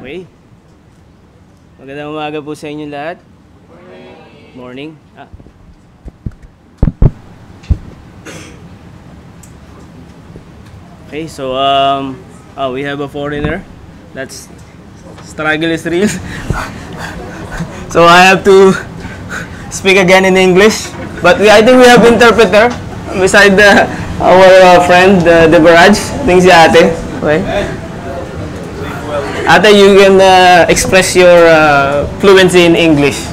Okay. Magandang umaga po sa inyo lahat. Morning. Okay, so we have a foreigner. That's struggle is real. So I have to speak again in English, but I think we have interpreter beside our friend, Deboraj. Tingin si ate. Okay. Ate, you can express your fluency in English.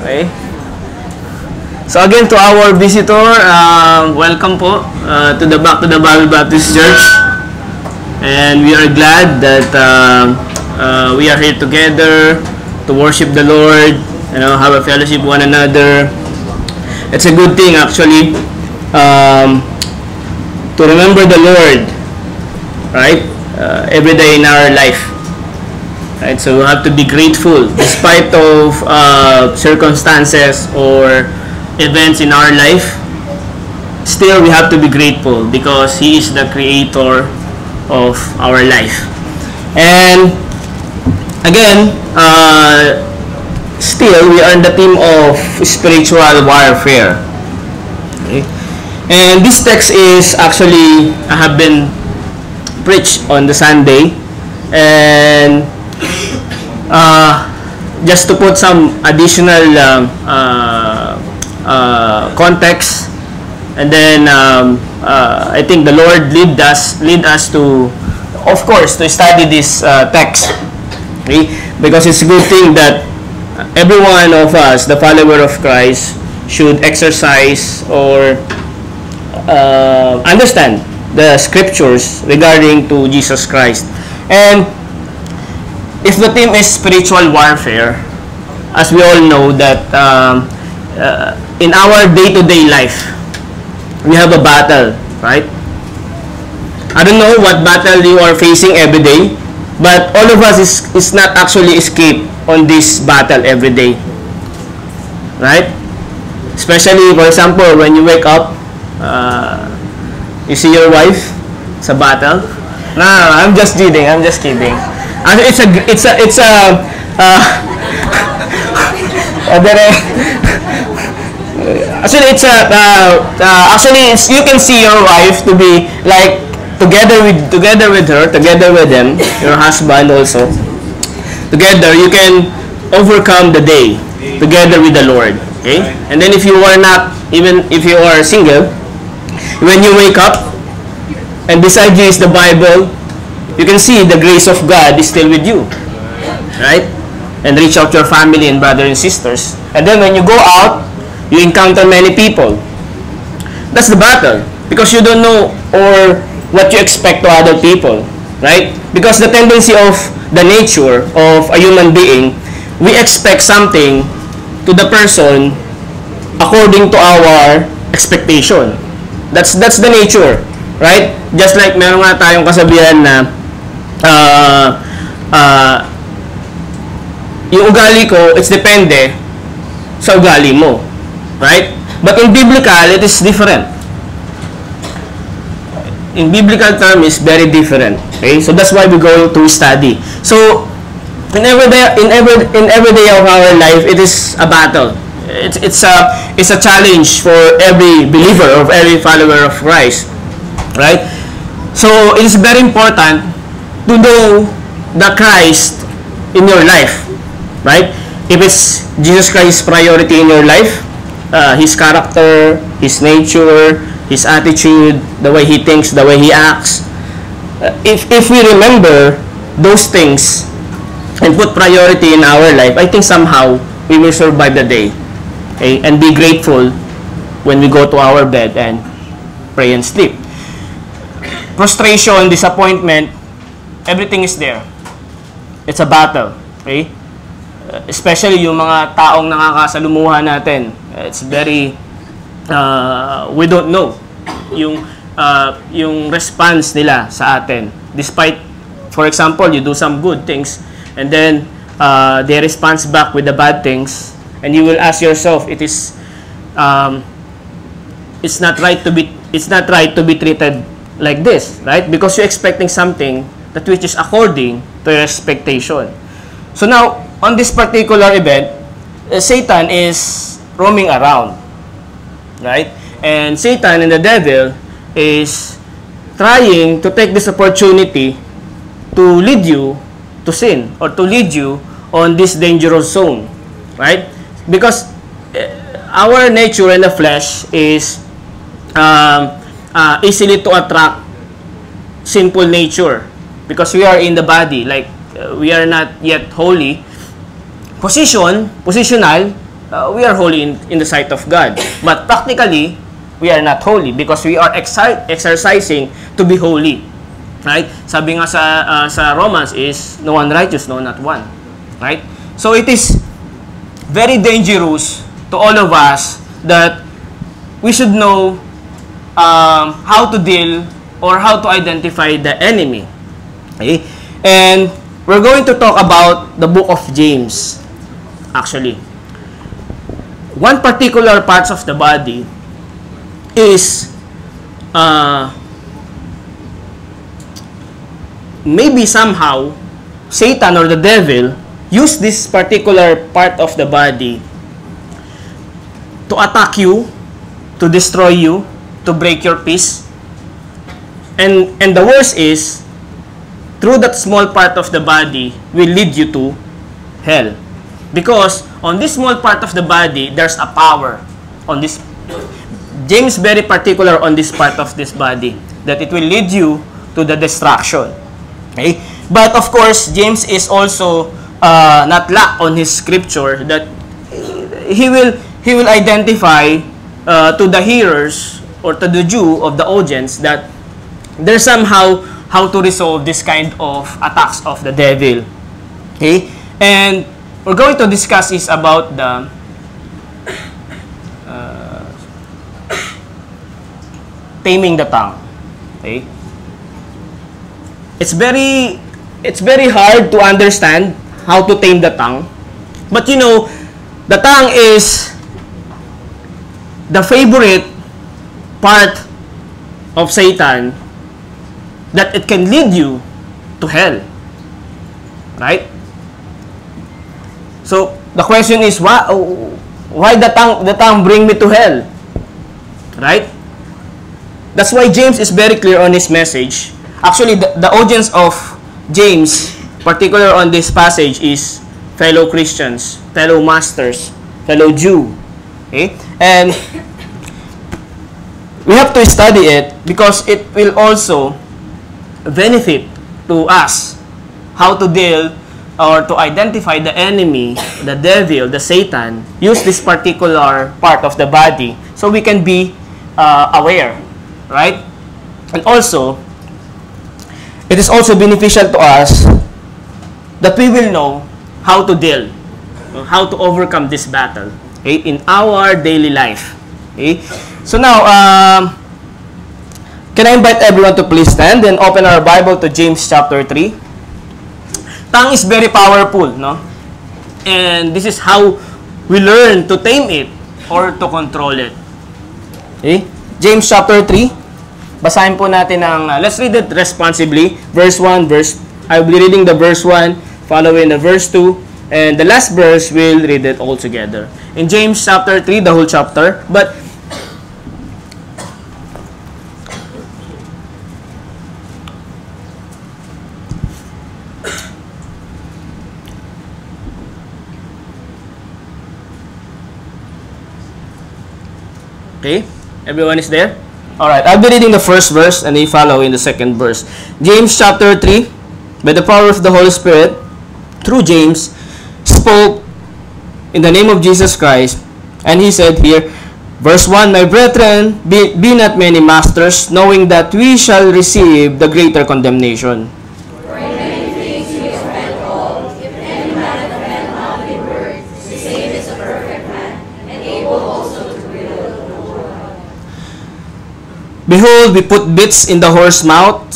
Okay. So again, to our visitor, welcome po to the Back to the Bible Baptist Church. And we are glad that we are here together to worship the Lord, have a fellowship with one another. It's a good thing actually to remember the Lord, right? Every day in our life, right? So we have to be grateful despite of circumstances or events in our life. Still, we have to be grateful because He is the Creator of our life. And again, still we are in the theme of spiritual warfare. Okay? And this text is actually have been preached on the Sunday, and just to put some additional context, and then I think the Lord lead us to, of course, to study this text, okay? Because it's a good thing that every one of us, the follower of Christ, should exercise or understand the scriptures regarding to Jesus Christ. And if the theme is spiritual warfare, as we all know that in our day-to-day life, we have a battle, right? I don't know what battle you are facing every day, but all of us is not actually escape on this battle every day, right? Especially, for example, when you wake up, you see your wife sa battle. No, I'm just kidding. It's a you can see your wife to be like together with them, your husband also. Together you can overcome the day together with the Lord. Okay? And then if you are not, even if you are single, when you wake up and beside you is the Bible, you can see the grace of God is still with you, right? And reach out to your family and brothers and sisters. And then when you go out, you encounter many people. That's the battle, because you don't know or what you expect to other people, right? Because the tendency of the nature of a human being, we expect something to the person according to our expectation. That's the nature, right? Just like meron nga tayong kasabihan na yung ugali ko, it's depende sa ugali mo, right? But in biblical, it is different. In biblical term, is very different. Okay, so that's why we go to study. So in every day of our life, it is a battle. It's a challenge for every believer, of every follower of Christ, right? So it is very important to know the Christ in your life, right? If it's Jesus Christ's priority in your life, His character, His nature, His attitude, the way He thinks, the way He acts. If we remember those things and put priority in our life, I think somehow we will survive the day, okay? And be grateful when we go to our bed and pray and sleep. Frustration, disappointment, everything is there. It's a battle, okay? Especially yung mga taong nakakasalumuha natin. It's very we don't know yung response nila sa atin, despite, for example, you do some good things and then they respond back with the bad things, and you will ask yourself, it's not right to be treated like this, right? Because you're expecting something that which is according to your expectation. So now, on this particular event, Satan is roaming around, right? And Satan and the devil is trying to take this opportunity to lead you to sin, or to lead you on this dangerous zone, right? Because our nature in the flesh is easily to attract sinful nature because we are in the body, like we are not yet holy. Positional, we are holy in the sight of God, but practically we are not holy because we are exercising to be holy, right? Sabi nga sa Romans is no one righteous, no, not one, right? So it is very dangerous to all of us that we should know how to deal or how to identify the enemy. Okay? And we're going to talk about the book of James. Actually, one particular parts of the body is maybe somehow Satan or the devil use this particular part of the body to attack you, to destroy you, to break your peace. And the worst is, through that small part of the body will lead you to hell. Because on this small part of the body, there's a power on this. James very particular on this part of this body, that it will lead you to the destruction. Okay? But of course, James is also not lack on his scripture that he will identify to the hearers or to the Jew of the audience that there's somehow how to resolve this kind of attacks of the devil. Okay? And we're going to discuss is about the taming the tongue. Okay? It's very hard to understand how to tame the tongue. But you know, the tongue is the favorite part of Satan that it can lead you to hell. Right? So, the question is, why the tongue bring me to hell? Right? That's why James is very clear on his message. Actually, the audience of James, particular on this passage, is fellow Christians, fellow masters, fellow Jew. Okay? And we have to study it because it will also benefit to us how to deal or to identify the enemy, the devil, the Satan, use this particular part of the body so we can be aware, right? And also, it is also beneficial to us that we will know how to deal, how to overcome this battle, okay, in our daily life. Okay? So now, can I invite everyone to please stand and open our Bible to James chapter 3. Tongue is very powerful, no? And this is how we learn to tame it or to control it. Okay? James chapter 3. Basahin po natin ang, let's read it responsibly. Verse 1, I'll be reading the verse 1, following the verse 2, and the last verse, we'll read it all together. In James chapter 3, the whole chapter, but okay, everyone is there? Alright, I'll be reading the first verse and they follow in the second verse. James chapter 3, by the power of the Holy Spirit, through James, spoke in the name of Jesus Christ, and he said here, verse 1, my brethren, be not many masters, knowing that we shall receive the greater condemnation. Behold, we put bits in the horse's mouth,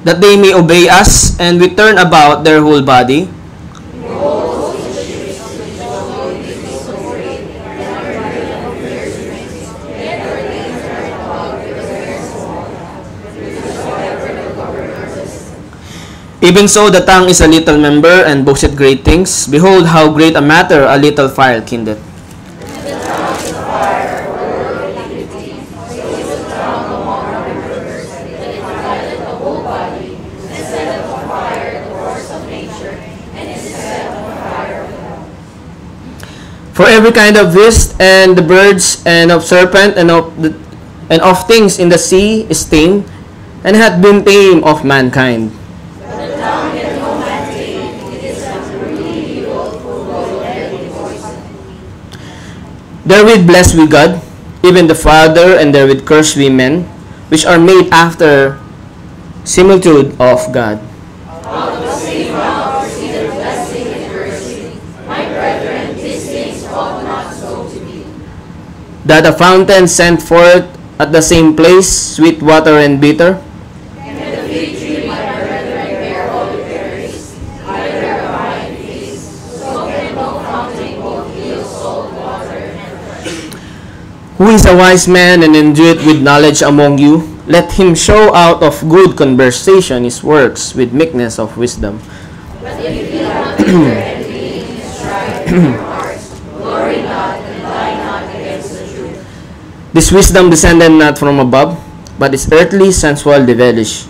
that they may obey us, and we turn about their whole body. Even so, the tongue is a little member, and boasteth great things. Behold, how great a matter a little fire kindleth. For every kind of beast, and the birds, and of serpent, and and of things in the sea is tame, and hath been tame of mankind. Therewith bless we God, even the Father, and therewith curse we men, which are made after similitude of God. That a fountain sent forth at the same place sweet water and bitter, who is a wise man and endued with knowledge among you, let him show out of good conversation his works with meekness of wisdom. This wisdom descended not from above, but is earthly, sensual, devilish.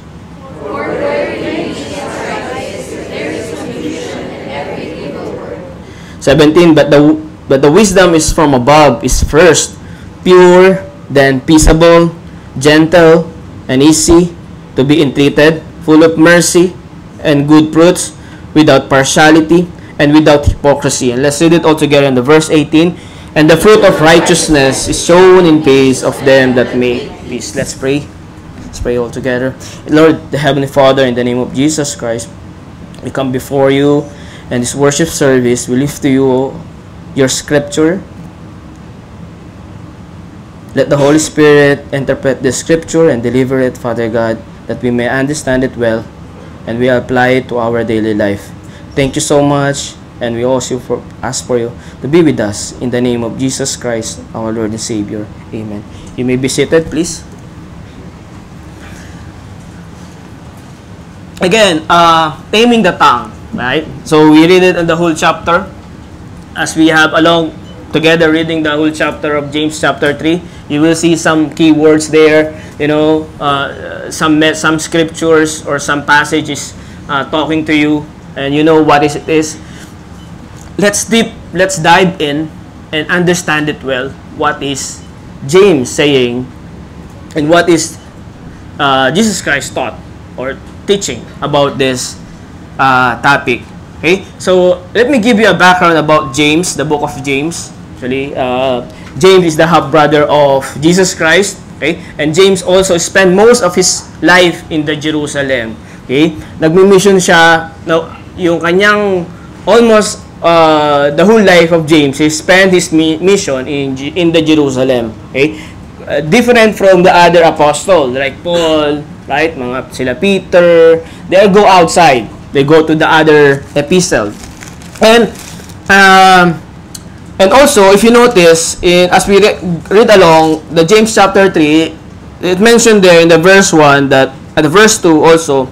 17, but the wisdom is from above, is first pure, then peaceable, gentle, and easy to be entreated, full of mercy and good fruits, without partiality and without hypocrisy. And let's read it all together in the verse 18. And the fruit of righteousness is shown in peace of them that make peace. Let's pray. Let's pray all together. Lord, the Heavenly Father, in the name of Jesus Christ, we come before you and this worship service. We lift to you your scripture. Let the Holy Spirit interpret the scripture and deliver it, Father God, that we may understand it well and we apply it to our daily life. Thank you so much, and we also ask for you to be with us in the name of Jesus Christ, our Lord and Savior. Amen. You may be seated, please. Again, taming the tongue, right? So we read it in the whole chapter as we have along together reading the whole chapter of James chapter 3. You will see some key words there, some scriptures or some passages talking to you, and you know what it is. Let's dive in and understand it well. What is James saying, and what is Jesus Christ taught or teaching about this topic? Okay, so let me give you a background about James, the book of James. Actually, James is the half-brother of Jesus Christ. Okay, and James also spent most of his life in the Jerusalem. Okay, nagmi-mission siya. No, yung kanyang almost the whole life of James, he spent his mission in the Jerusalem. Okay, different from the other apostles like Paul, right? Mga sila Peter, they go outside. They go to the other epistle. And also, if you notice, as we read along the James chapter 3, it mentioned there in the verse 1 that at the verse 2 also,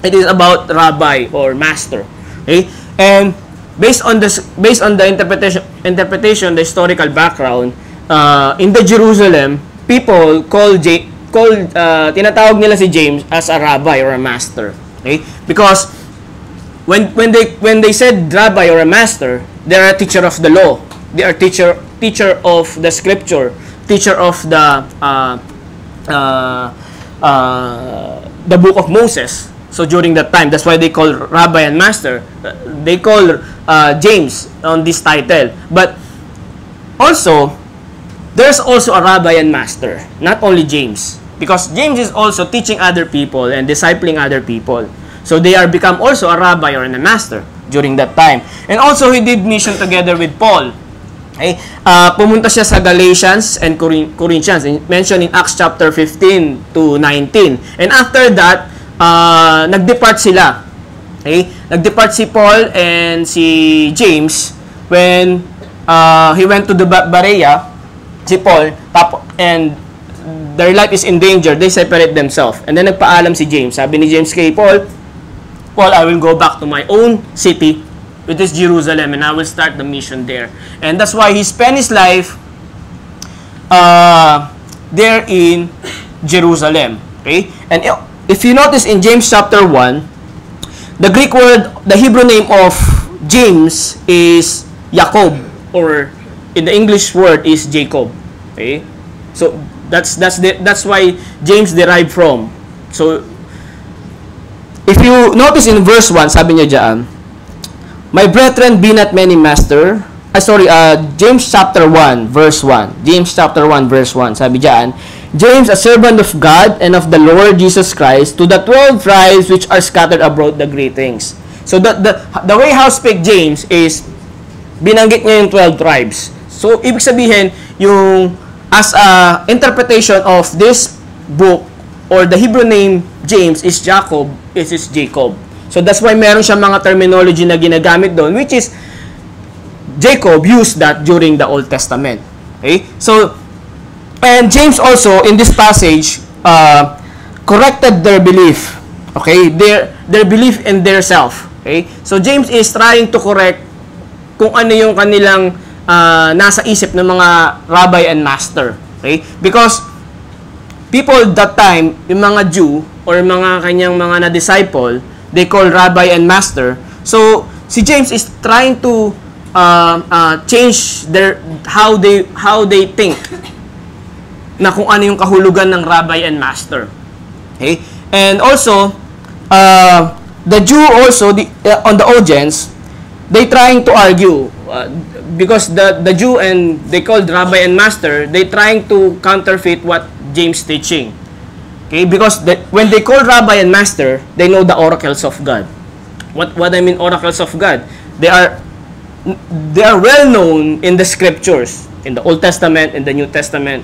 it is about rabbi or master. Okay, and based on the interpretation, the historical background, in the Jerusalem, people tinatawag nila si James as a rabbi or a master. Okay, because when they said rabbi or a master, they are a teacher of the law. They are teacher of the scripture, teacher of the book of Moses. So during that time, that's why they call rabbi and master. They call James on this title. But also, there's also a rabbi and master, not only James, because James is also teaching other people and discipling other people. So they are become also a rabbi or a master during that time. And also, he did mission together with Paul. Okay? Pumunta siya sa Galatians and Corinthians, mentioned in Acts chapter 15 to 19. And after that, nag-depart sila. Okay? Nag-depart si Paul and si James when he went to the Berea, si Paul, and their life is in danger. They separate themselves. And then nagpaalam si James. Sabi ni James kay Paul, I will go back to my own city, which is Jerusalem, and I will start the mission there. And that's why he spent his life there in Jerusalem. Okay? And if you notice in James chapter 1, the Greek word, the Hebrew name of James is Jacob, or in the English word is Jacob. Okay? So That's why James derived from. So if you notice in verse 1, sabi niya diyan, my brethren, be not many master. James chapter 1 verse 1. James chapter 1 verse 1. Sabi diyan, James, a servant of God and of the Lord Jesus Christ, to the 12 tribes which are scattered abroad, the greetings. So the way how speak James is binanggit niya yung 12 tribes. So ibig sabihin yung as a interpretation of this book or the Hebrew name James is Jacob, is Jacob. So that's why meron siya mga terminology na ginagamit doon, which is Jacob used that during the Old Testament. Okay? So, and James also in this passage corrected their belief. Okay? Their belief in their self. Okay? So James is trying to correct kung ano yung kanilang nasa isip ng mga rabbi and master. Okay? Because people that time, yung mga Jew or mga kanyang mga na-disciple, they call rabbi and master. So si James is trying to change how they think na kung ano yung kahulugan ng rabbi and master. Okay? And also the Jew also on the audience, they trying to argue because the Jew and they called rabbi and master, they trying to counterfeit what James teaching. Okay? Because when they call rabbi and master, they know the oracles of God. What I mean oracles of God? They are well known in the scriptures, in the Old Testament, in the New Testament,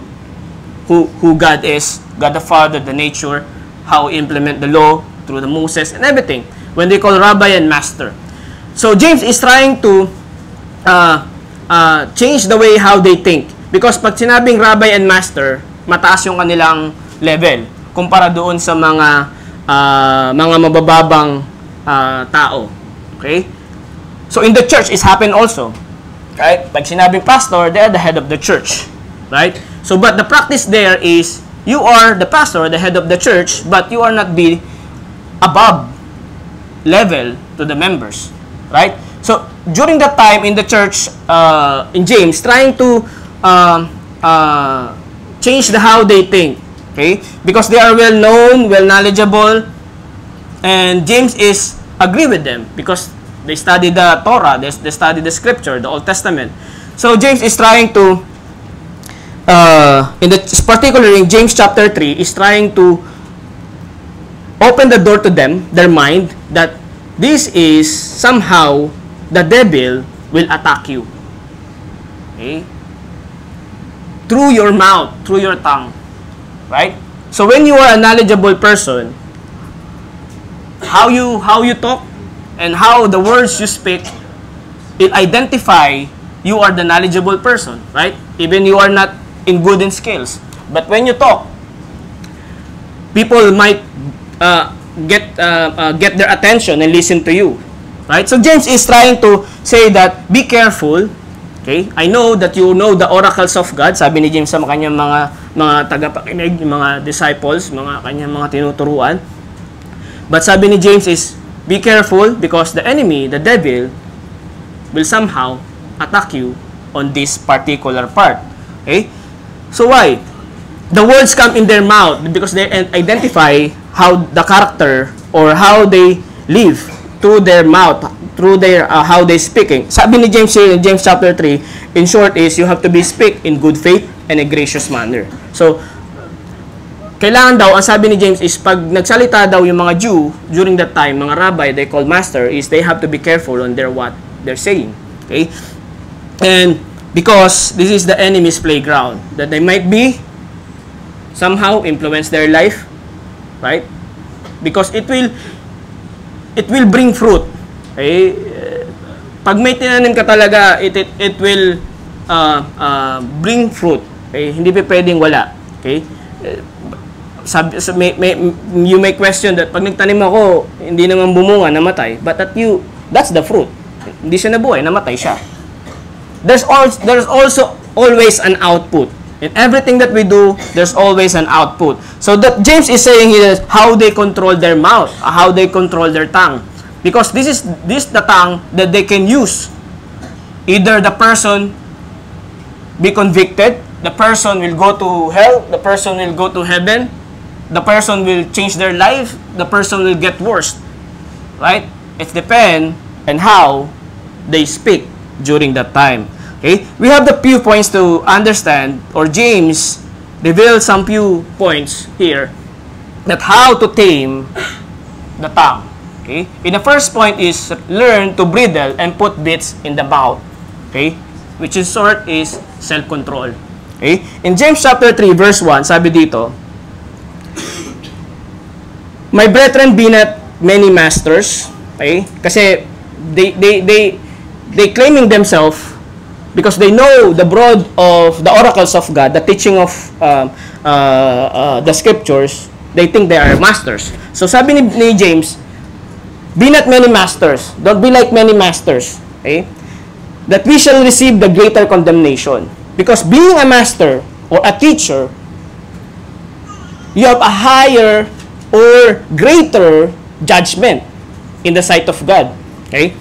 who God is, God the Father, the nature, how He implement the law through the Moses and everything. When they call rabbi and master. So James is trying to change the way how they think. Because pag sinabing rabbi and master, mataas yung kanilang level kumpara doon sa mga mabababang tao. Okay? So in the church, it's happened also. Right? Pag sinabing pastor, they are the head of the church. Right? So but the practice there is, you are the pastor, the head of the church, but you are not be above level to the members. Right? So during that time in the church, in James, trying to change how they think. Okay? Because they are well known, well knowledgeable, and James is agree with them because they study the Torah, they study the scripture, the Old Testament. So James is trying to, particularly in James chapter 3, is trying to open the door to them, their mind, that this is somehow the devil will attack you. Okay? Through your mouth, through your tongue. Right? So when you are a knowledgeable person, how you talk and how the words you speak, it identify you are the knowledgeable person, right? Even you are not in good in skills. But when you talk, people might get their attention and listen to you. Right? So James is trying to say that be careful. Okay? I know that you know the oracles of God. Sabi ni James sa kanyang mga tagapakinig, mga disciples, mga kanyang mga tinuturuan. But sabi ni James is, be careful because the enemy, the devil, will somehow attack you on this particular part. Okay? So why? The words come in their mouth because they identify how the character or how they live through their mouth, through their how they speaking. Sabi ni James in James chapter 3, in short is you have to be speak in good faith and a gracious manner. So kailangan daw, ang sabi ni James is pag nagsalita daw yung mga Jew during that time, mga rabbi, they call master, is they have to be careful on what they're saying. Okay? And because this is the enemy's playground, that they might be somehow influence their life, right? Because it will bring fruit. Okay? Pag may tinanim ka talaga, it will bring fruit. Okay? Hindi pa pwedeng wala. Okay? You may question that pag nagtanim ako, hindi naman bumunga, namatay. But that's the fruit. Hindi siya nabuhay, namatay siya. There's also always an output. In everything that we do, there's always an output. So that James is saying here how they control their mouth, how they control their tongue. Because this is the tongue that they can use. Either the person be convicted the person will go to hell, the person will go to heaven, the person will change their life, the person will get worse. Right? It depends on how they speak during that time. Okay? We have the few points to understand, or James reveals some few points here that how to tame the tongue. Okay? In the first point is learn to bridle and put bits in the mouth. Okay? Which in short is self-control. Okay? In James chapter 3 verse 1, sabi dito, my brethren, be not many masters. Okay? Kasi they claiming themselves because they know the broad of the oracles of God, the teaching of the scriptures. They think they are masters. So sabi ni James, be not many masters. Don't be like many masters. Okay? That we shall receive the greater condemnation. Because being a master or a teacher, you have a higher or greater judgment in the sight of God. Okay?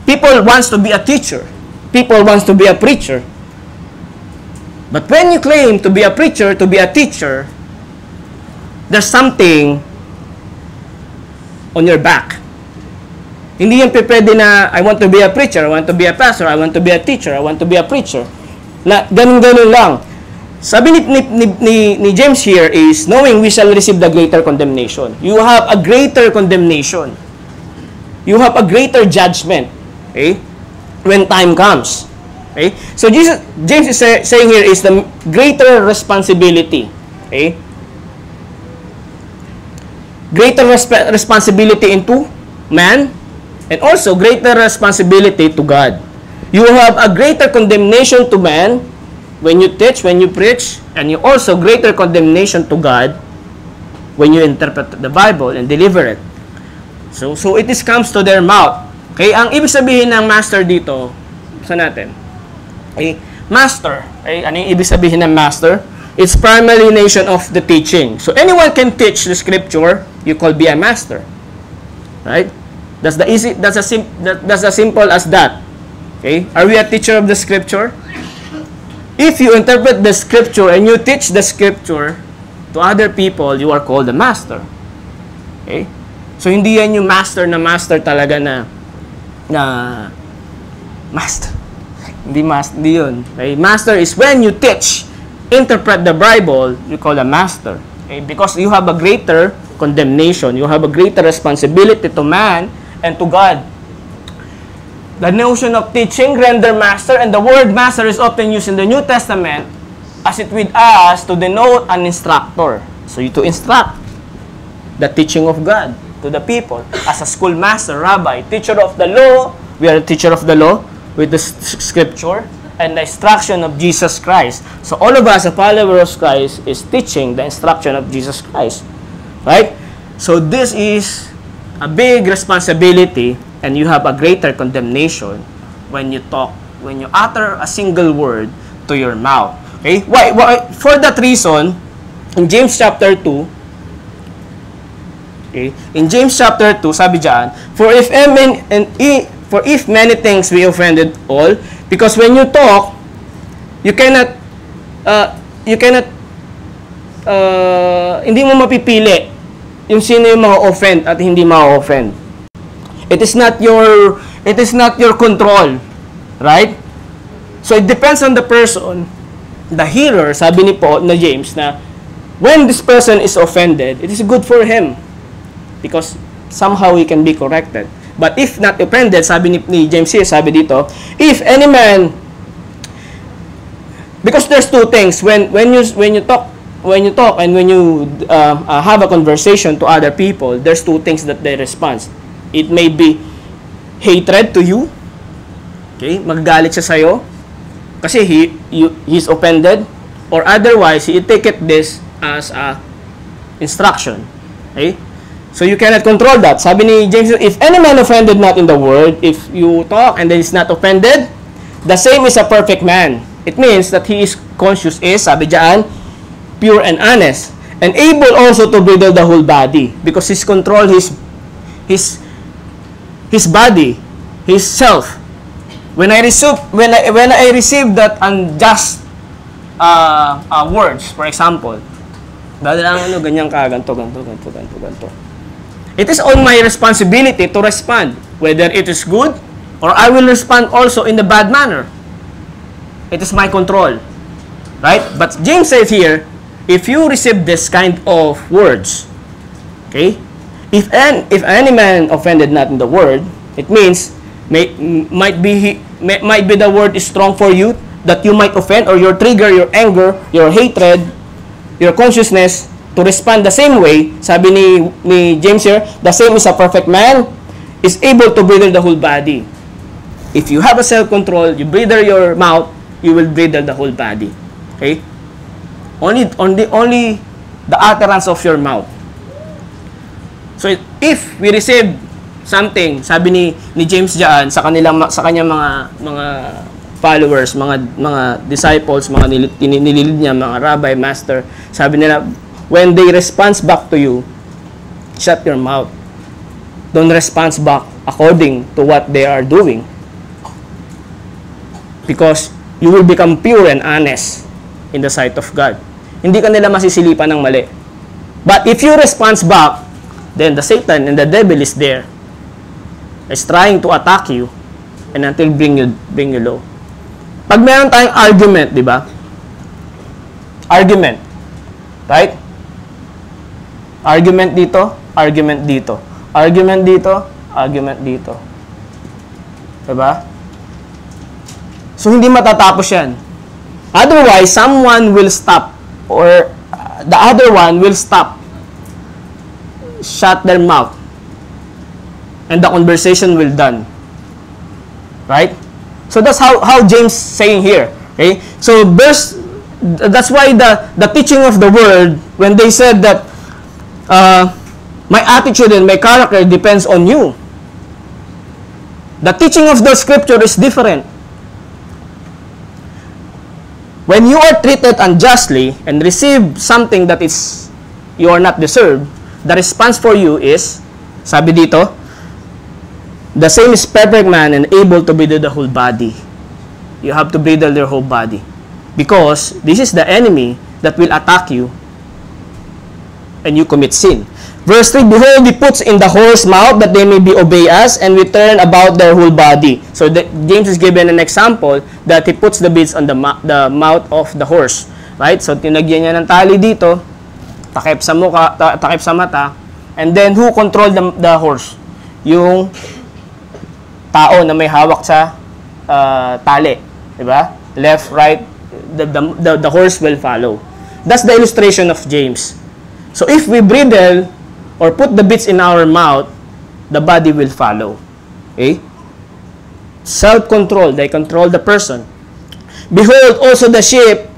People wants to be a teacher. People wants to be a preacher. But when you claim to be a preacher, to be a teacher, there's something on your back. Hindi yan pwede na, I want to be a preacher, I want to be a pastor, I want to be a teacher, I want to be a preacher. Na ganun-ganun lang. Sabi ni James here is, knowing we shall receive the greater condemnation. You have a greater condemnation. You have a greater judgment. Okay? When time comes. Okay? So James is saying here is the greater responsibility. Okay? Greater responsibility into man, and also greater responsibility to God. You have a greater condemnation to man when you teach, when you preach, and you also greater condemnation to God when you interpret the Bible and deliver it. So it comes to their mouth. Okay, ang ibig sabihin ng master dito, saan natin? Okay, master. Okay, ano yung ibig sabihin ng master? It's primary nation of the teaching. So anyone can teach the scripture, you could be a master. Right? That's as simple as that. Okay? Are we a teacher of the scripture? If you interpret the scripture and you teach the scripture to other people, you are called a master. Okay? So hindi yan yung master talaga na master. Hindi yun. Okay? Master is when you teach, interpret the Bible, you call a master. Okay? Because you have a greater condemnation. You have a greater responsibility to man and to God. The notion of teaching, render master, and the word master is often used in the New Testament as it with us to denote an instructor. So you to instruct the teaching of God to the people. As a schoolmaster, rabbi, teacher of the law, we are a teacher of the law with the scripture and the instruction of Jesus Christ. So all of us, a follower of Christ, is teaching the instruction of Jesus Christ. Right? So this is a big responsibility, and you have a greater condemnation when you talk, when you utter a single word to your mouth. Okay? Why? For that reason, in James chapter 2, okay, in James chapter 2, sabi diyan, for if many things we offended all, because when you talk, you cannot hindi mo mapipili yung sino yung ma-offend at hindi ma-offend. It is not your control, right? So it depends on the person, the hearer. Sabi ni James na when this person is offended, it is good for him because somehow he can be corrected. But if not offended, sabi ni James here, sabi dito, if any man, because there's two things when you talk and when you have a conversation to other people, there's two things that they respond. It may be hatred to you. Okay? Magagalit siya sa'yo kasi he's offended, or otherwise he take it this as a instruction. Okay? So you cannot control that. Sabi ni James, if any man offended not in the word, if you talk and then is not offended, the same is a perfect man. It means that he is conscious, sabi diyan, pure and honest, and able also to bridle the whole body, because he's control his body, his self. When I receive that unjust words, for example, ganyan ka, ganto. It is on my responsibility to respond, whether it is good, or I will respond also in the bad manner. It is my control. Right? But James says here, if you receive this kind of words, okay, if any man offended not in the word, it means might be the word is strong for you that you might offend, or your trigger, your anger, your hatred, your consciousness to respond the same way. Sabi ni James here, the same is a perfect man, is able to bridle the whole body. If you have a self-control, you bridle your mouth, you will bridle the whole body. Okay? Only the utterance of your mouth. So if we receive something, sabi ni James diyan sa kanyang mga followers, mga disciples, mga nililid niya, mga rabbi, master, sabi nila, when they respond back to you, shut your mouth. Don't respond back according to what they are doing. Because you will become pure and honest in the sight of God. Hindi ka nila masisilipan ng mali. But if you respond back, then the Satan and the devil is there. Is trying to attack you and until bring you low. Pag meron tayong argument, di ba? Argument. Right? Argument dito, argument dito. Argument dito, argument dito. Diba? So, hindi matatapos yan. Otherwise, someone will stop or the other one will stop. Shut their mouth. And the conversation will done. Right? So, that's how James saying here. Okay? So, that's why the teaching of the word, when they said that my attitude and my character depends on you. The teaching of the scripture is different. When you are treated unjustly and receive something that is you are not deserved, the response for you is, sabi dito, the same is perfect man and able to bridle the whole body. You have to bridle their whole body. Because this is the enemy that will attack you and you commit sin. Verse 3, behold, he puts in the horse mouth that they may be obey us, and we turn about their whole body. So James is given an example that he puts the bits on the mouth of the horse. Right? So tinagyan niya ng tali dito, takip sa mukha, takip sa mata, and then who control the horse? Yung tao na may hawak sa tali. Diba? Left, right, the horse will follow. That's the illustration of James. So if we bridle or put the bits in our mouth, the body will follow. Okay? Self-control, they control the person. Behold also the sheep,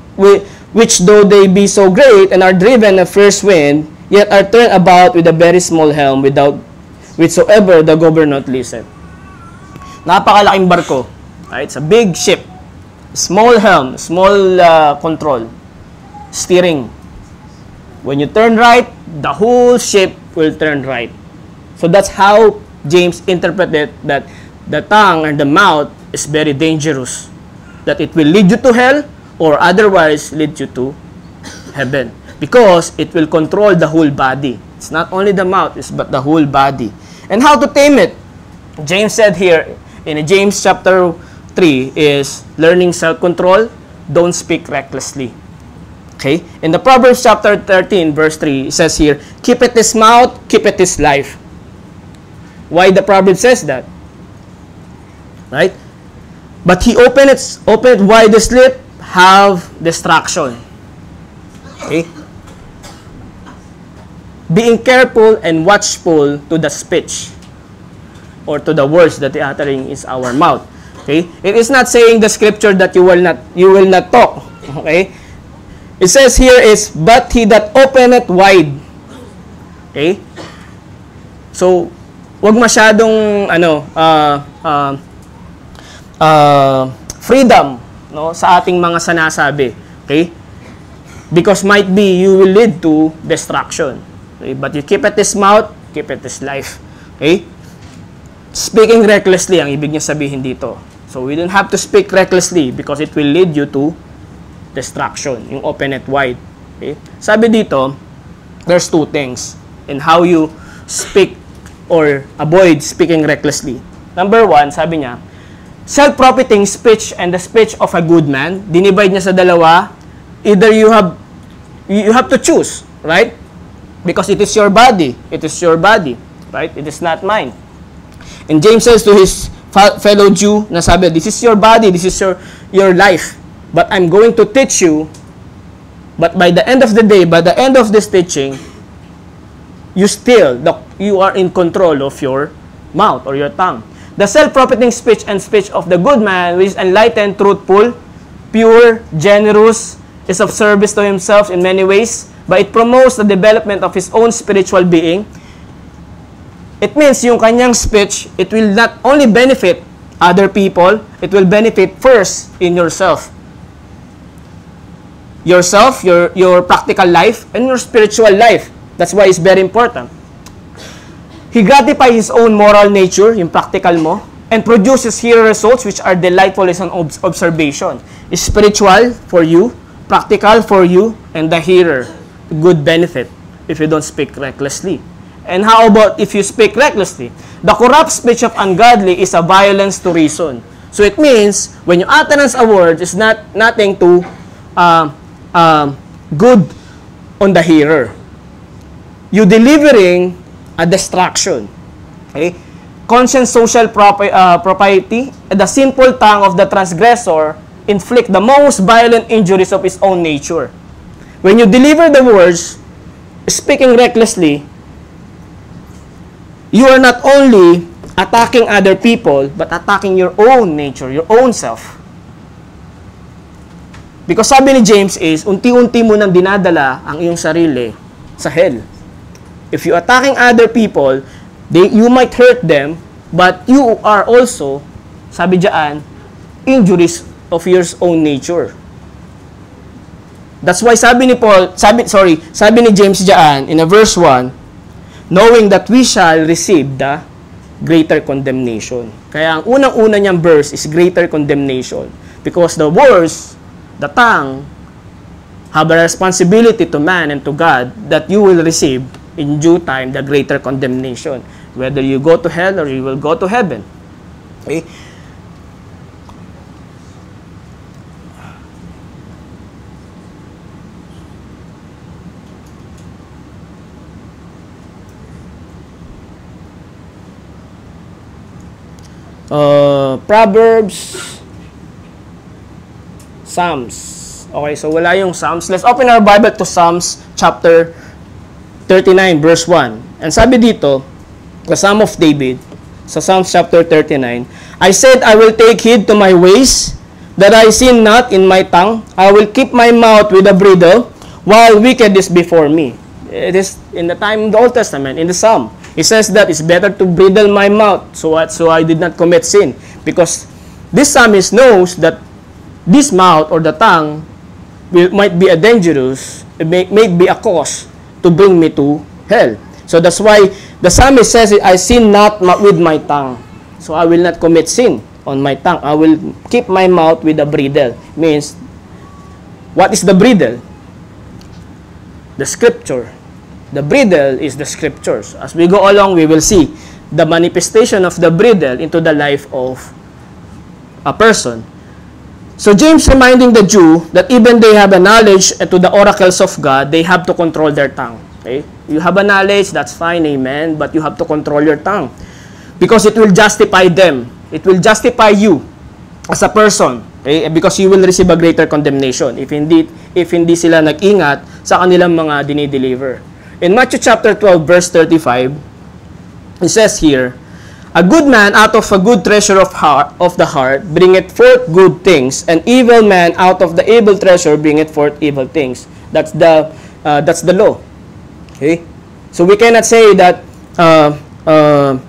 which though they be so great and are driven a fierce wind, yet are turned about with a very small helm, whichsoever the governor listeth. Napakalaking barko. Right? It's a big ship. Small helm, small control. Steering. When you turn right, the whole ship will turn right. So that's how James interpreted that the tongue and the mouth is very dangerous. That it will lead you to hell or otherwise lead you to heaven. Because it will control the whole body. It's not only the mouth, but the whole body. And how to tame it? James said here in James chapter 3 is learning self-control, don't speak recklessly. Okay? In the Proverbs chapter 13, verse 3, it says here, keep it his mouth, keep it his life. Why the Proverb says that? Right? But he opened wide the slit, have distraction. Okay? Being careful and watchful to the speech or to the words that the uttering is our mouth. Okay? It is not saying the scripture that you will not talk. Okay? It says here is, but he that openeth wide. Okay? So, wag masyadong, freedom, no, sa ating mga sanasabi. Okay? Because might be, you will lead to destruction. Okay? But you keep it his mouth, keep it his life. Okay? Speaking recklessly, ang ibig niya sabihin dito. So, we don't have to speak recklessly because it will lead you to destruction. Yung open it wide. Okay? Sabi dito, there's two things in how you speak or avoid speaking recklessly. Number one, sabi niya, self-profiting speech and the speech of a good man. Dinivide niya sa dalawa. Either you have to choose, right? Because it is your body. It is your body, right? It is not mine. And James says to his fellow Jew, na sabi, this is your body, this is your life. But I'm going to teach you. But by the end of the day, by the end of this teaching, you are in control of your mouth or your tongue. The self-profiting speech and speech of the good man, which is enlightened, truthful, pure, generous, is of service to himself in many ways, but it promotes the development of his own spiritual being. It means yung kanyang speech, it will not only benefit other people, it will benefit first in yourself. Yourself, your practical life, and your spiritual life. That's why it's very important. He gratifies his own moral nature, yung practical mo, and produces here results which are delightful as an observation. It's spiritual for you, practical for you, and the hearer. Good benefit if you don't speak recklessly. And how about if you speak recklessly? The corrupt speech of ungodly is a violence to reason. So it means, when you utterance a word, it's nothing to good on the hearer. You delivering a destruction. Okay? Conscience, social propriety, and the sinful tongue of the transgressor inflict the most violent injuries of his own nature. When you deliver the words, speaking recklessly, you are not only attacking other people, but attacking your own nature, your own self. Because sabi ni James is, unti-unti mo nang dinadala ang iyong sarili sa hell. If you attacking other people, you might hurt them, but you are also, sabi diyan, injuries of your own nature. That's why sabi ni James diyan in a verse 1, knowing that we shall receive the greater condemnation. Kaya ang unang-una niyang verse is greater condemnation. Because the words, the tongue, have a responsibility to man and to God that you will receive in due time the greater condemnation. Whether you go to hell or you will go to heaven. Okay? Proverbs, Psalms. Okay, so wala yung Psalms. Let's open our Bible to Psalms chapter 39, verse 1. And sabi dito, the Psalm of David, sa Psalms chapter 39, I said, I will take heed to my ways, that I sin not in my tongue. I will keep my mouth with a bridle, while wicked is before me. It is in the time of the Old Testament, in the Psalm. It says that it's better to bridle my mouth so I did not commit sin. Because this psalmist knows that this mouth or the tongue might be a dangerous, it may be a cause to bring me to hell. So that's why the psalmist says, I sin not with my tongue. So I will not commit sin on my tongue. I will keep my mouth with a bridle. Means, what is the bridle? The scripture. The bridle is the scriptures. As we go along, we will see the manifestation of the bridle into the life of a person. So James reminding the Jew that even they have a knowledge to the oracles of God, they have to control their tongue. Okay? You have a knowledge, that's fine, amen, but you have to control your tongue. Because it will justify them. It will justify you as a person. Okay? Because you will receive a greater condemnation if hindi sila nag-ingat sa kanilang mga dinideliver. In Matthew chapter 12, verse 35, it says here, a good man out of a good treasure of the heart bringeth forth good things, and evil man out of the evil treasure bringeth forth evil things. That's the law. Okay? So we cannot say that the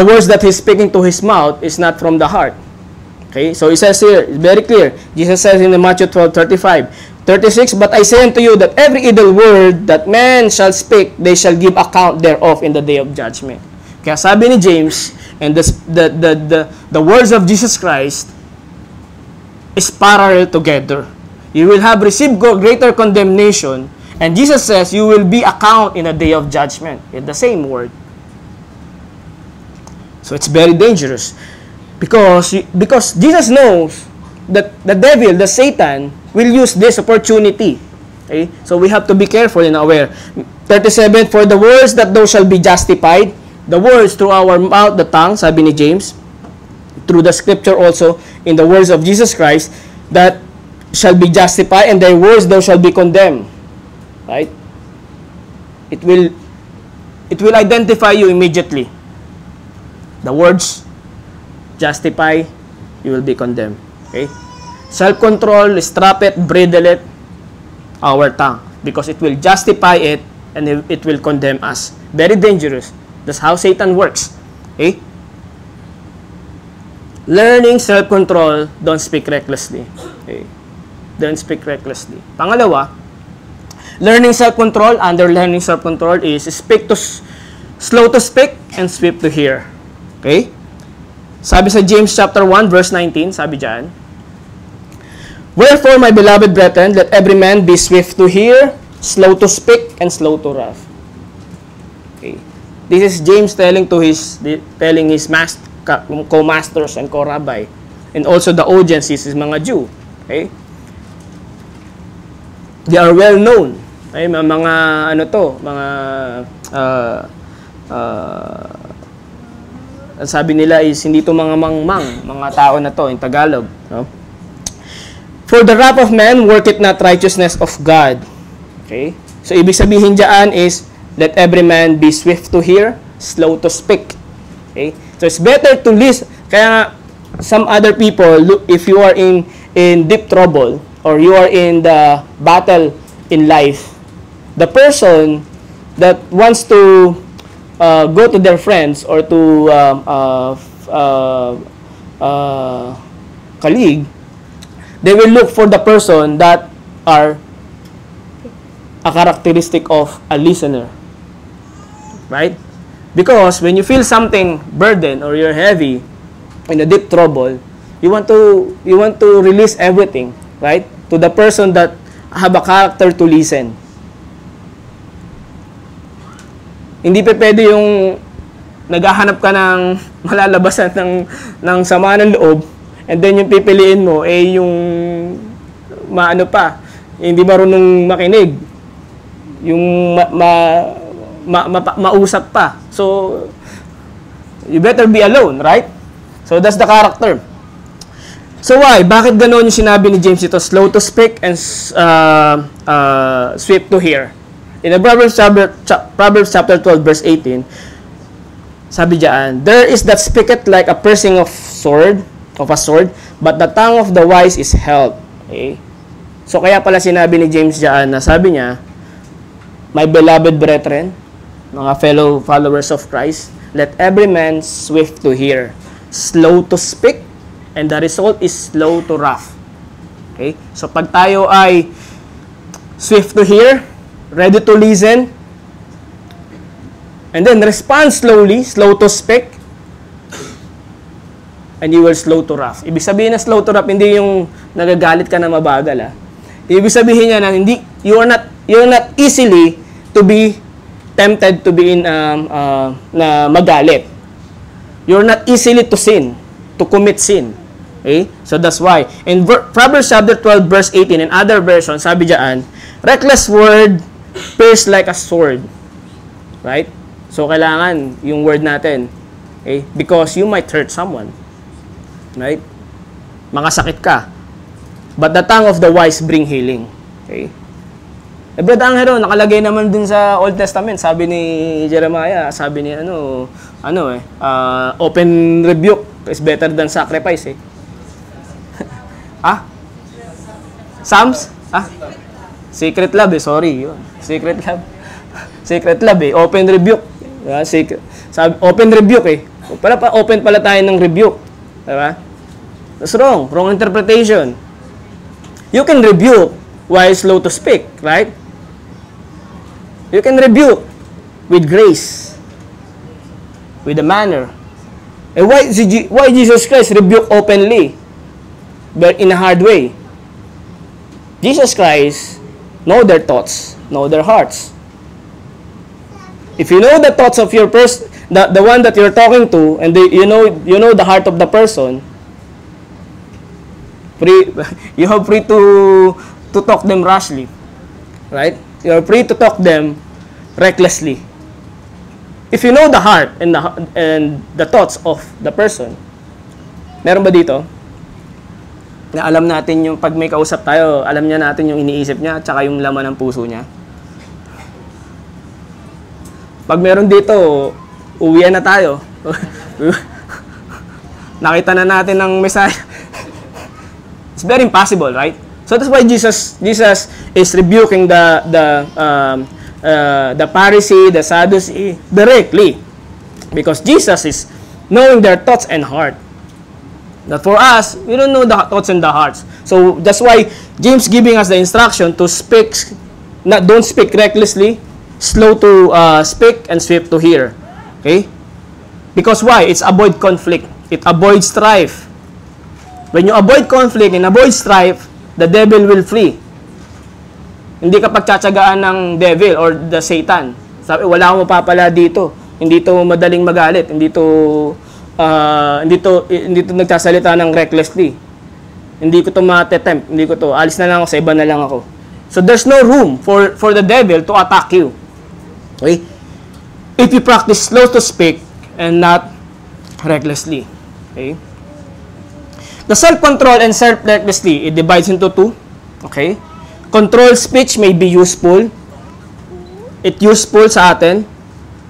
words that he's speaking to his mouth is not from the heart. Okay? So it says here, it's very clear. Jesus says in Matthew 12:35, 36, but I say unto you that every idle word that man shall speak, they shall give account thereof in the day of judgment. Kaya sabi ni James, and the words of Jesus Christ is parallel together. You will have received greater condemnation, and Jesus says you will be account in a day of judgment. It's the same word. So it's very dangerous. Because Jesus knows that the devil, the Satan, will use this opportunity. Okay? So we have to be careful and aware. 37, for the words that thou shalt be justified, the words through our mouth, the tongue, sabi ni James, through the scripture also, in the words of Jesus Christ, that shall be justified, and thy words thou shalt be condemned. Right? It will identify you immediately. The words justify, you will be condemned. Okay? Self-control, strap it, bridle it, our tongue. Because it will justify it, and it will condemn us. Very dangerous. That's how Satan works. Okay? Learning self-control, don't speak recklessly. Okay? Don't speak recklessly. Pangalawa, learning self-control, under learning self-control is slow to speak and swift to hear. Okay? Sabi sa James chapter 1 verse 19, sabi diyan, wherefore, my beloved brethren, let every man be swift to hear, slow to speak, and slow to wrath. Okay. This is James telling his co-masters and co-rabbi, and also the audience is mga Jew. Okay? They are well known. Okay? Mga ang sabi nila is hindi to mga mangmang, mga tao na to in Tagalog, no? For the wrath of man worketh not righteousness of God. Okay? So ibig sabihin diyan is let every man be swift to hear, slow to speak. Okay? So it's better to listen. Kaya some other people, if you are in deep trouble or you are in the battle in life, the person that wants to go to their friends or to colleague, they will look for the person that are a characteristic of a listener. Right? Because when you feel something burden or you're heavy in a deep trouble, you want to release everything, right? To the person that have a character to listen. Hindi pa pwede yung naghahanap ka ng malalabasan ng sama ng loob, and then yung pipiliin mo yung maano pa, hindi marunong makinig, yung mausap pa. So you better be alone, right? So that's the character. So why? Bakit ganoon yung sinabi ni James ito? Slow to speak and swift to hear. In the Proverbs chapter 12 verse 18, sabi diyan, there is that speaketh like a piercing of a sword, but the tongue of the wise is health. Okay? So kaya pala sinabi ni James diyan na sabi niya, my beloved brethren, mga fellow followers of Christ, let every man swift to hear, slow to speak, and the result is slow to wrath. Okay? So pag tayo ay swift to hear, ready to listen, and then respond slowly, slow to speak, and you will slow to wrath. Ibig sabihin na slow to wrath, hindi yung nagagalit ka na mabagal. Ibig sabihin niya na you're not easily to be tempted to be na magalit. You're not easily to sin, to commit sin. Okay? So that's why. In Proverbs chapter 12 verse 18, in other version, sabi diyan, reckless word pierce like a sword. Right? So kailangan yung word natin. Okay? Because you might hurt someone. Right? Makasakit ka. But the tongue of the wise bring healing. Okay? Brad Angelo, nakalagay naman dun sa Old Testament, sabi ni Jeremiah, sabi ni open rebuke is better than sacrifice. Psalms? Secret love sorry. Yun. Secret love open rebuke. Sabi, open rebuke open pala tayo ng rebuke. Diba? That's wrong. Wrong interpretation. You can rebuke while slow to speak, right? You can rebuke with grace, with a manner. And why Jesus Christ rebuke openly? but in a hard way. Jesus Christ know their thoughts, know their hearts. If you know the thoughts of your person, the one that you're talking to, and you know the heart of the person, you are free to talk them rashly, right? You are free to talk them recklessly. If you know the heart and the thoughts of the person, meron ba dito? Na alam natin yung pag may kausap tayo, alam niya natin yung iniisip niya at saka yung laman ng puso niya. Pag meron dito, uwian na tayo. Nakita na natin ng Messiah. It's very impossible, right? So that's why Jesus is rebuking the Pharisee, the Sadducee directly, because Jesus is knowing their thoughts and heart. That for us, we don't know the thoughts and the hearts. So that's why James giving us the instruction to speak, don't speak recklessly, slow to speak and swift to hear. Okay? Because why? It's avoid conflict. It avoids strife. When you avoid conflict and avoid strife, the devil will flee. Hindi ka pagtsatsagaan ng devil or the Satan. Sabi, wala akong mapapala dito. Hindi to madaling magalit. Hindi to nagsasalita ng recklessly. Hindi ko to ma-attempt. Hindi ko to. Alis na lang ako, sa iba na lang ako. So there's no room for the devil to attack you. Okay? If you practice slow to speak and not recklessly. Okay? The self-control and self-recklessly, it divides into two. Okay? Controlled speech may be useful. It useful sa atin.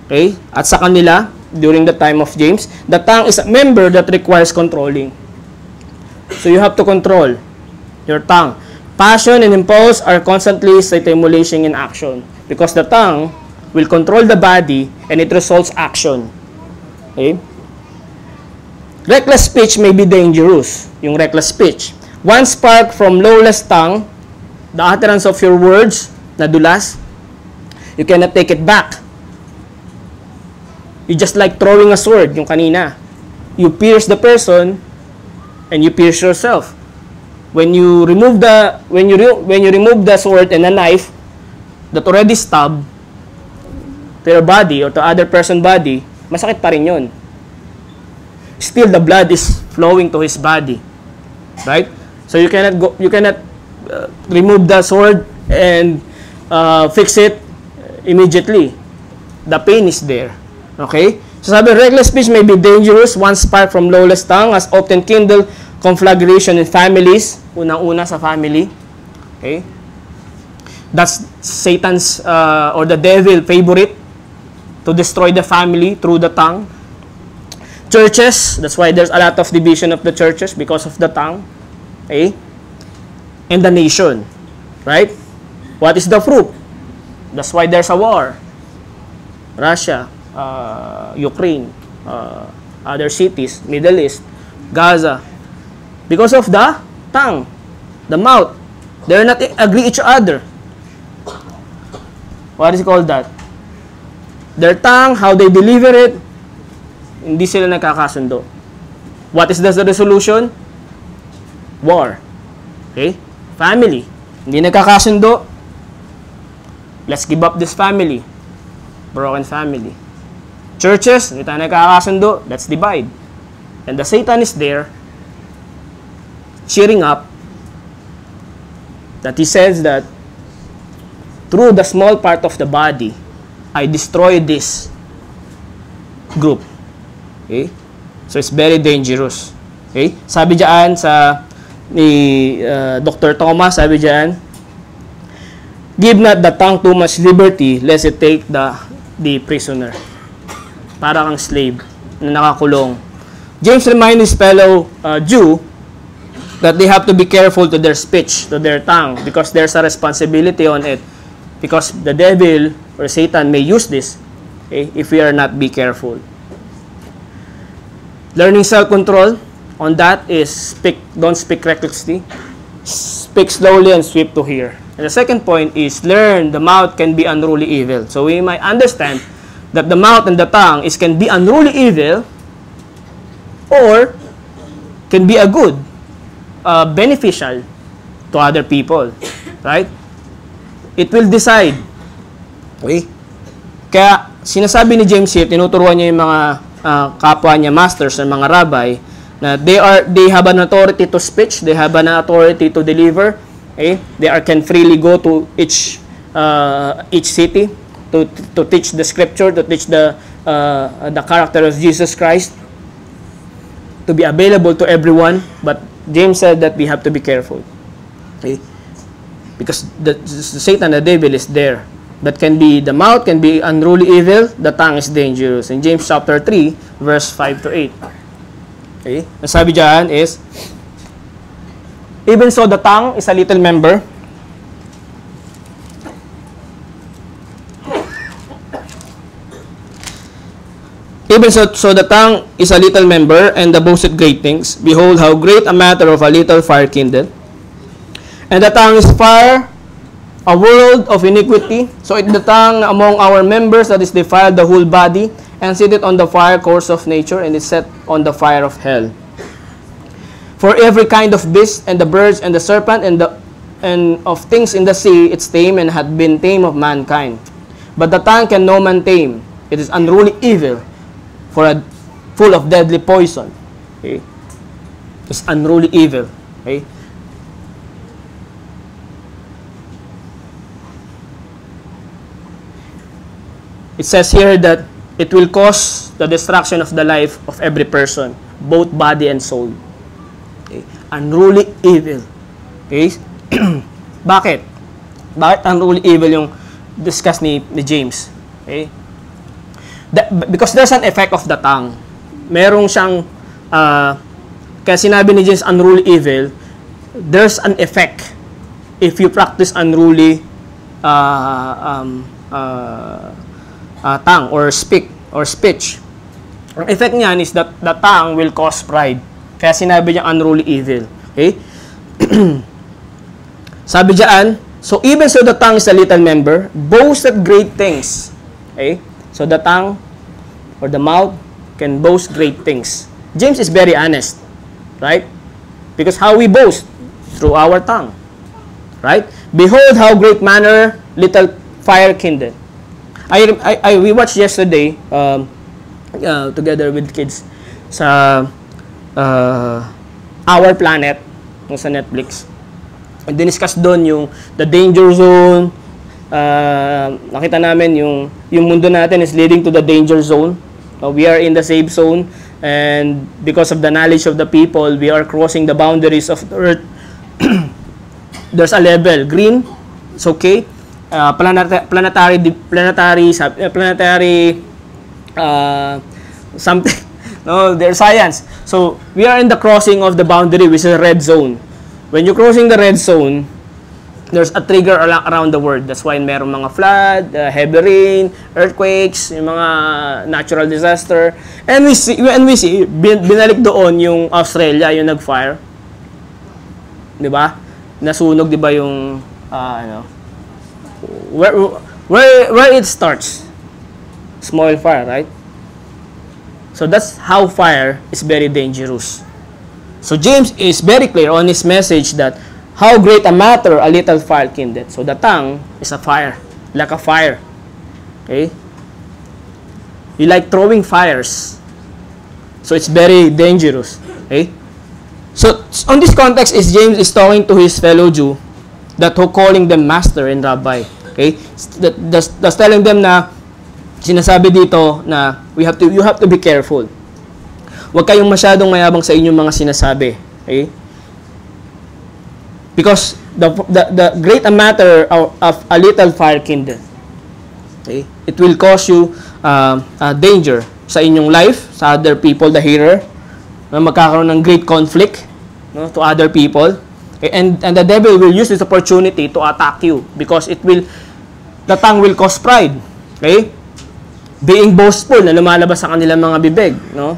Okay? At sa kanila, during the time of James, the tongue is a member that requires controlling. So you have to control your tongue. Passion and impulse are constantly stimulating in action because the tongue will control the body and it results action. Okay? Reckless speech may be dangerous. Yung reckless speech. One spark from lawless tongue, the utterance of your words, na dulas, you cannot take it back. You just like throwing a sword, yung kanina. You pierce the person and you pierce yourself. When you remove the sword and a knife that already stabbed to your body or to other person's body, masakit pa rin yun. Still the blood is flowing to his body. Right? So you cannot remove the sword and fix it immediately. The pain is there. Okay? So sabi, reckless speech may be dangerous. One spark from lawless tongue has often kindled conflagration in families. Unang-una sa family. Okay? That's Satan's or the devil favorite to destroy the family through the tongue. Churches, that's why there's a lot of division of the churches because of the tongue. Okay? And the nation. Right? What is the fruit? That's why there's a war. Russia, Ukraine, other cities, Middle East, Gaza. Because of the tongue, the mouth. They're not agree each other. What is called that? Their tongue, how they deliver it, hindi sila nagkakasundo. What is the resolution? War. Okay? Family. Hindi nagkakasundo. Let's give up this family. Broken family. Churches, hindi tayo nagkakasundo. Let's divide. And the Satan is there cheering up that he says that through the small part of the body, I destroy this group. Okay? So it's very dangerous. Okay? Sabi diyan ni Dr. Thomas, sabi diyan, give not the tongue too much liberty lest it take the prisoner. Para kang slave na nakakulong. James reminds his fellow Jew that they have to be careful to their speech, to their tongue, because there's a responsibility on it. Because the devil or Satan may use this, okay, if we are not be careful. Learning self-control on that is don't speak recklessly. Speak slowly and swift to hear. And the second point is learn the mouth can be unruly evil. So we might understand that the mouth and the tongue can be unruly evil or can be a good. beneficial to other people. Right? It will decide. Okay? Kaya, sinasabi ni James here, tinuturuan niya yung mga kapwa niya, masters, or mga rabbi, na they have an authority to speak, they have an authority to deliver. Okay? They can freely go to each city to teach the scripture, to teach the character of Jesus Christ, to be available to everyone. But James said that we have to be careful. Okay? Because the Satan, the devil, is there. That can be, the mouth can be unruly evil, the tongue is dangerous. In James chapter 3, verse 5 to 8. Okay? Ang sabi dyan is, even so the tongue is a little member. Even so the tongue is a little member, and the boasted great things. Behold, how great a matter of a little fire kindled. And the tongue is fire, a world of iniquity. So the tongue among our members that is defiled the whole body, and sitteth on the fire course of nature, and is set on the fire of hell. For every kind of beast, and the birds, and the serpent, and of things in the sea, it's tame, and had been tame of mankind. But the tongue can no man tame. It is unruly evil, full of deadly poison. Okay? It's unruly evil. Okay? It says here that it will cause the destruction of the life of every person, both body and soul. Okay? Unruly evil. Okay? Bakit? Bakit unruly evil yung discuss ni James? Okay? Because there's an effect of the tongue. Merong siyang, kaya sinabi ni James unruly evil, there's an effect if you practice unruly tongue or speech. Ang effect niyan is that the tongue will cause pride. Kaya sinabi niya unruly evil. Okay? Sabi diyan, so even so the tongue is a little member, boasted great things. Okay? So the tongue or the mouth can boast great things. James is very honest. Right? Because how we boast? Through our tongue. Right? Behold how great manner little fire kindled. We watched yesterday together with kids sa Our Planet sa Netflix. And diniscuss doon yung the danger zone. Nakita namin yung mundo natin is leading to the danger zone. We are in the safe zone, and because of the knowledge of the people, we are crossing the boundaries of the earth. There's a level. Green, it's okay. Planetary something. No, there's science. So we are in the crossing of the boundary, which is red zone. When you're crossing the red zone, there's a trigger around the world. That's why merong mga flood, heavy rain, earthquakes, yung mga natural disaster. And we see binalik doon yung Australia, yung nag-fire. 'Di ba? Nasunog 'di ba yung where it starts? Small fire, right? So that's how fire is very dangerous. So James is very clear on his message that how great a matter a little fire kindled. So the tongue is a fire, like a fire. Okay? You like throwing fires. So it's very dangerous. Okay? So on this context is James is talking to his fellow Jew that who calling them master and rabbi. Okay? That's telling them na sinasabi dito na you have to be careful. Huwag kayong masyadong mayabang sa inyong mga sinasabi. Okay? Because the great matter of a little fire kindled. Okay? It will cause you danger sa inyong life, sa other people, the hearer. Magkakaroon ng great conflict to other people. Okay? And the devil will use this opportunity to attack you because the tongue will cause pride. Okay? Being boastful na lumalabas sa kanilang mga bibig, no?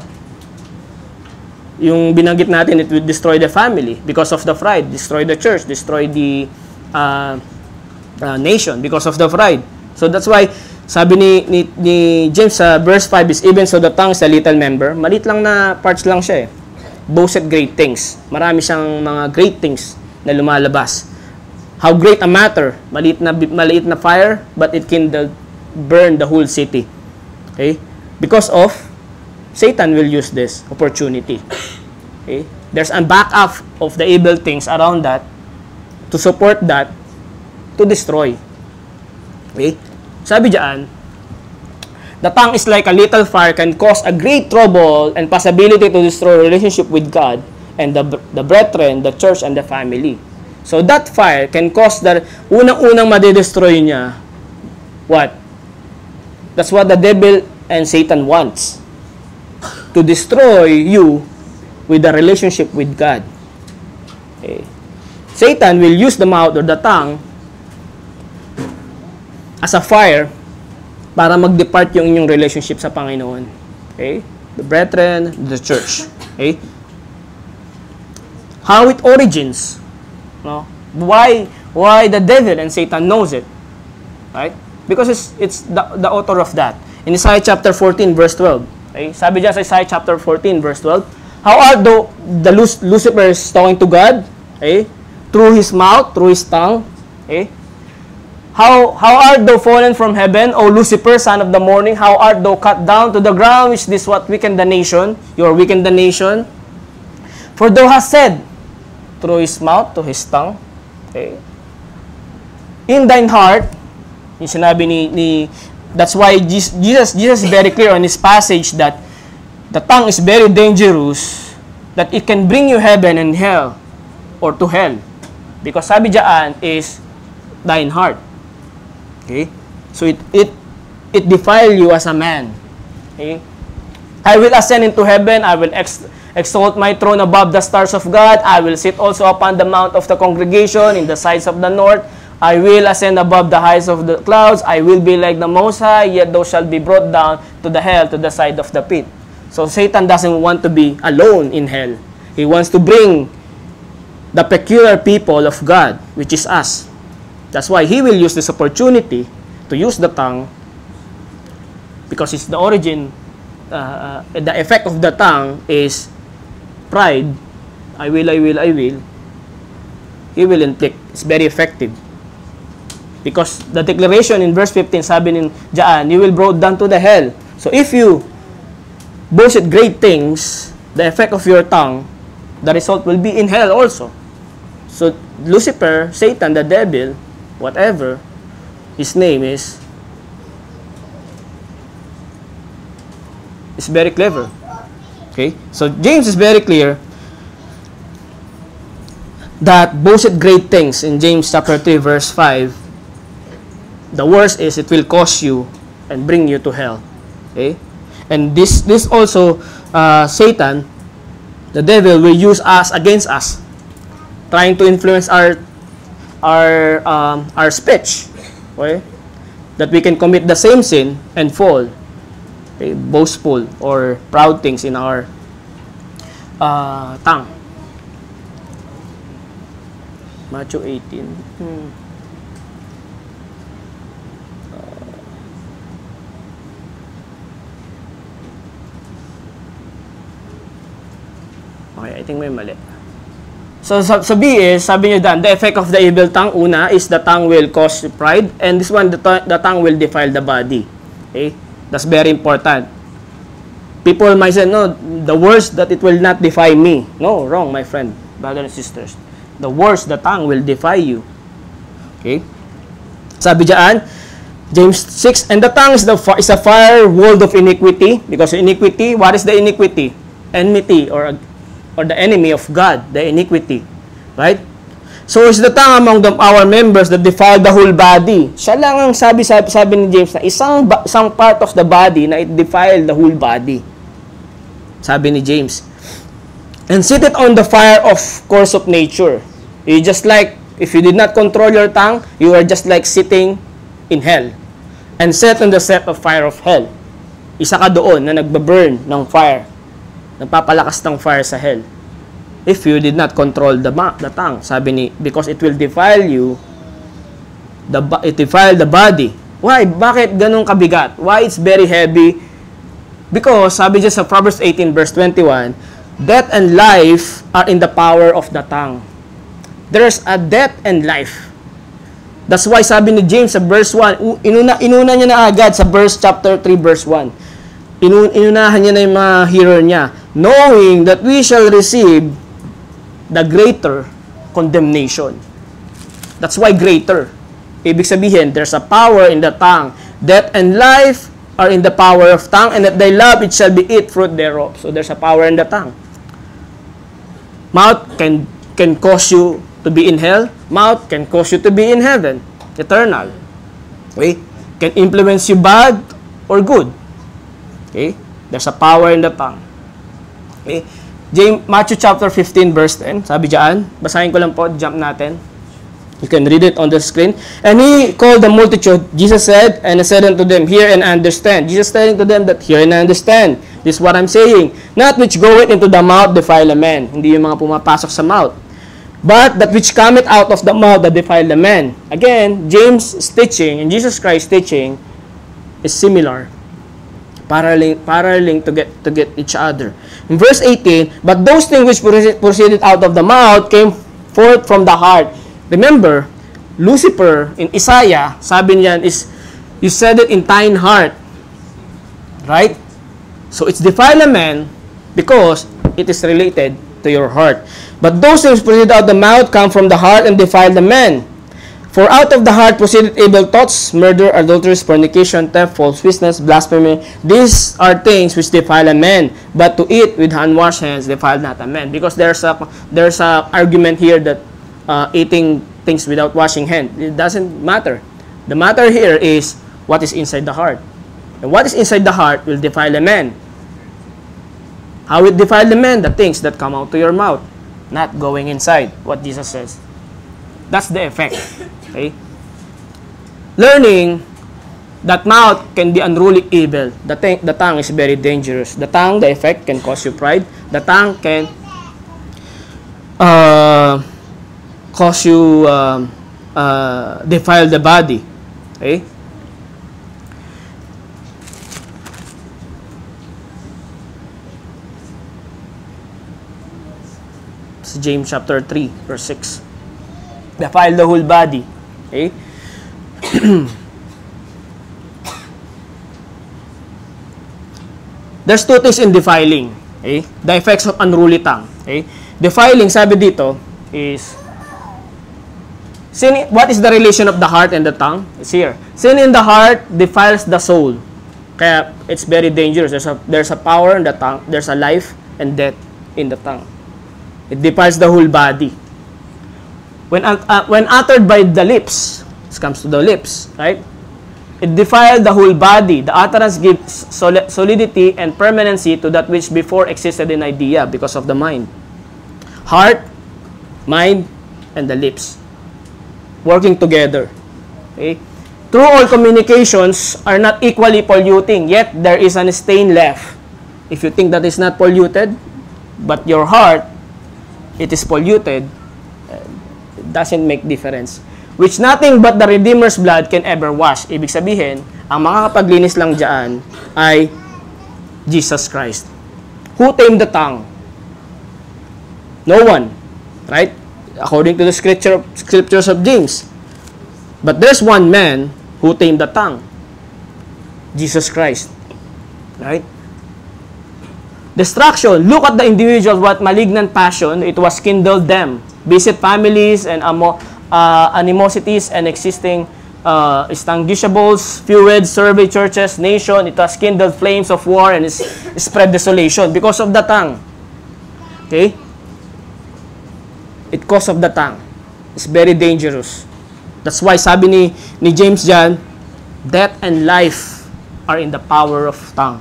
Yung binanggit natin, it will destroy the family because of the pride, destroy the church, destroy the nation because of the pride. So that's why sabi ni James sa verse 5 is even so the tongue is a little member. Malit lang na parts lang siya eh. boasted great things. Marami siyang mga great things na lumalabas. How great a matter, maliit na fire, but it can burn the whole city. Okay? Because of Satan will use this opportunity. Okay? There's a backup of the evil things around that to support that to destroy. Okay? Sabi diyan, the tongue is like a little fire, can cause a great trouble and possibility to destroy relationship with God and the brethren, the church, and the family. So that fire can cause the unang-unang madidestroy niya. What? That's what the devil and Satan wants. To destroy you with the relationship with God. Okay. Satan will use the mouth or the tongue as a fire para mag-depart yung inyong relationship sa Panginoon. Okay? The brethren, the church. Okay? How it origins. No? Why the devil and Satan knows it? Right? Because it's the author of that. In Isaiah chapter 14 verse 12. Okay? Sabi diyan sa Isaiah chapter 14 verse 12, how are the Lucifer talking to God? Okay? Through his mouth, through his tongue. Okay? How art thou fallen from heaven, O Lucifer, son of the morning? How art thou cut down to the ground, which this what weaken the nation? You are weakened the nation. For thou hast said, through his mouth, to his tongue. Okay. In thine heart, yung sinabi ni that's why Jesus is very clear on this passage that the tongue is very dangerous, that it can bring you heaven and hell, or to hell. Because sabi diyan is thine heart. Okay? So it defile you as a man. Okay? I will ascend into heaven, I will exalt my throne above the stars of God. I will sit also upon the mount of the congregation in the sides of the north. I will ascend above the heights of the clouds. I will be like the Most High, yet thou shalt be brought down to the hell, to the side of the pit. So Satan doesn't want to be alone in hell. He wants to bring the peculiar people of God, which is us. That's why he will use this opportunity to use the tongue, because it's the origin, the effect of the tongue is pride. I will. He will inflict. It's very effective. Because the declaration in verse 15, sabi nin diyan, you will brought down to the hell. So if you boasted great things, the effect of your tongue, the result will be in hell also. So Lucifer, Satan, the devil, whatever his name is very clever. Okay? So James is very clear that boasted great things in James chapter 3 verse 5. The worst is it will cause you and bring you to hell. Okay? And this also Satan, the devil, will use us against us, trying to influence our speech. Okay? That we can commit the same sin and fall. Okay? Boastful or proud things in our tongue. Matthew 18. Okay, I think may mali. So sabi niyo dan, the effect of the evil tongue, una is the tongue will cause pride, and this one, the tongue will defile the body. Okay? That's very important. People might say, no, the worst that it will not defile me. No, wrong, my friend, brothers and sisters. The worst, the tongue will defile you. Okay? Sabi diyan, James 6, and the tongue is a fire world of iniquity, because iniquity, what is the iniquity? Enmity, or the enemy of God, the iniquity. Right? So is the tongue among our members that defile the whole body. Siya lang ang sabi ni James na isang part of the body na it defile the whole body. Sabi ni James. And sit it on the fire of course of nature. You just like, if you did not control your tongue, you are just like sitting in hell. And set on the set of fire of hell. Isa ka doon na nagbaburn ng fire. Nagpapalakas ng fire sa hell. If you did not control the tongue, sabi ni, because it will defile you, it defile the body. Why? Bakit ganun kabigat? Why it's very heavy? Because, sabi dyan sa Proverbs 18 verse 21, Death and life are in the power of the tongue. There's a death and life. That's why sabi ni James sa verse 1, inuna niya na agad sa chapter 3, verse 1. Inunahan niya na yung mga hearer niya. Knowing that we shall receive the greater condemnation. That's why greater. Ibig sabihin, there's a power in the tongue. Death and life are in the power of tongue, and that thy love it shall be eat fruit thereof. So there's a power in the tongue. Mouth can cause you to be in hell. Mouth can cause you to be in heaven, eternal. Okay? Can influence you bad or good. Okay? There's a power in the tongue. Okay? Matthew chapter 15 verse 10. Sabi diyan, basahin ko lang po, jump natin. You can read it on the screen. And he called the multitude. Jesus said, and said unto them, hear and understand. Jesus telling to them that hear and understand. This is what I'm saying. Not which goeth into the mouth defile a man. Hindi yung mga pumapasok sa mouth. But that which cometh out of the mouth that defile the man. Again, James' teaching and Jesus Christ's teaching is similar. Paralleling to get each other. In verse 18, but those things which proceeded out of the mouth came forth from the heart. Remember, Lucifer in Isaiah, sabi niyan is, you said it in thine heart. Right? So it's defile a man because it is related to your heart. But those things proceed out of the mouth come from the heart and defile the man. For out of the heart proceeded evil thoughts, murder, adultery, fornication, theft, false witness, blasphemy. These are things which defile a man. But to eat with unwashed hands defile not a man. Because there's a argument here that eating things without washing hands, it doesn't matter. The matter here is what is inside the heart. And what is inside the heart will defile a man. How it defile the man? The things that come out to your mouth, not going inside, what Jesus says. That's the effect. Okay? Learning that mouth can be unruly evil. The tongue is very dangerous. The tongue, the effect can cause you pride. The tongue can cause you defile the body. Okay? It's James chapter 3, verse 6. Defile the whole body. Okay? There's two things in defiling. Okay? The effects of unruly tongue. Okay? Defiling, sabi dito, is sin. What is the relation of the heart and the tongue? It's here. Sin in the heart defiles the soul. Kaya it's very dangerous. There's a power in the tongue. There's a life and death in the tongue. It defiles the whole body. When uttered by the lips, this comes to the lips, right? It defiled the whole body. The utterance gives solidity and permanency to that which before existed in idea because of the mind. Heart, mind, and the lips working together. Okay? True, all communications are not equally polluting, yet there is a stain left. If you think that is not polluted, but your heart, it is polluted, it doesn't make difference. Which nothing but the Redeemer's blood can ever wash. Ibig sabihin, ang makakapaglinis lang dyan ay Jesus Christ. Who tamed the tongue? No one. Right? According to the scriptures of James. But there's one man who tamed the tongue. Jesus Christ. Right? Destruction. Look at the individuals, what malignant passion it was kindled them. Visit families and animosities and existing extinguishables, feuds, survey churches, nation. It has kindled flames of war and spread desolation because of the tongue. Okay? It cause of the tongue. It's very dangerous. That's why sabi ni James dyan, death and life are in the power of tongue.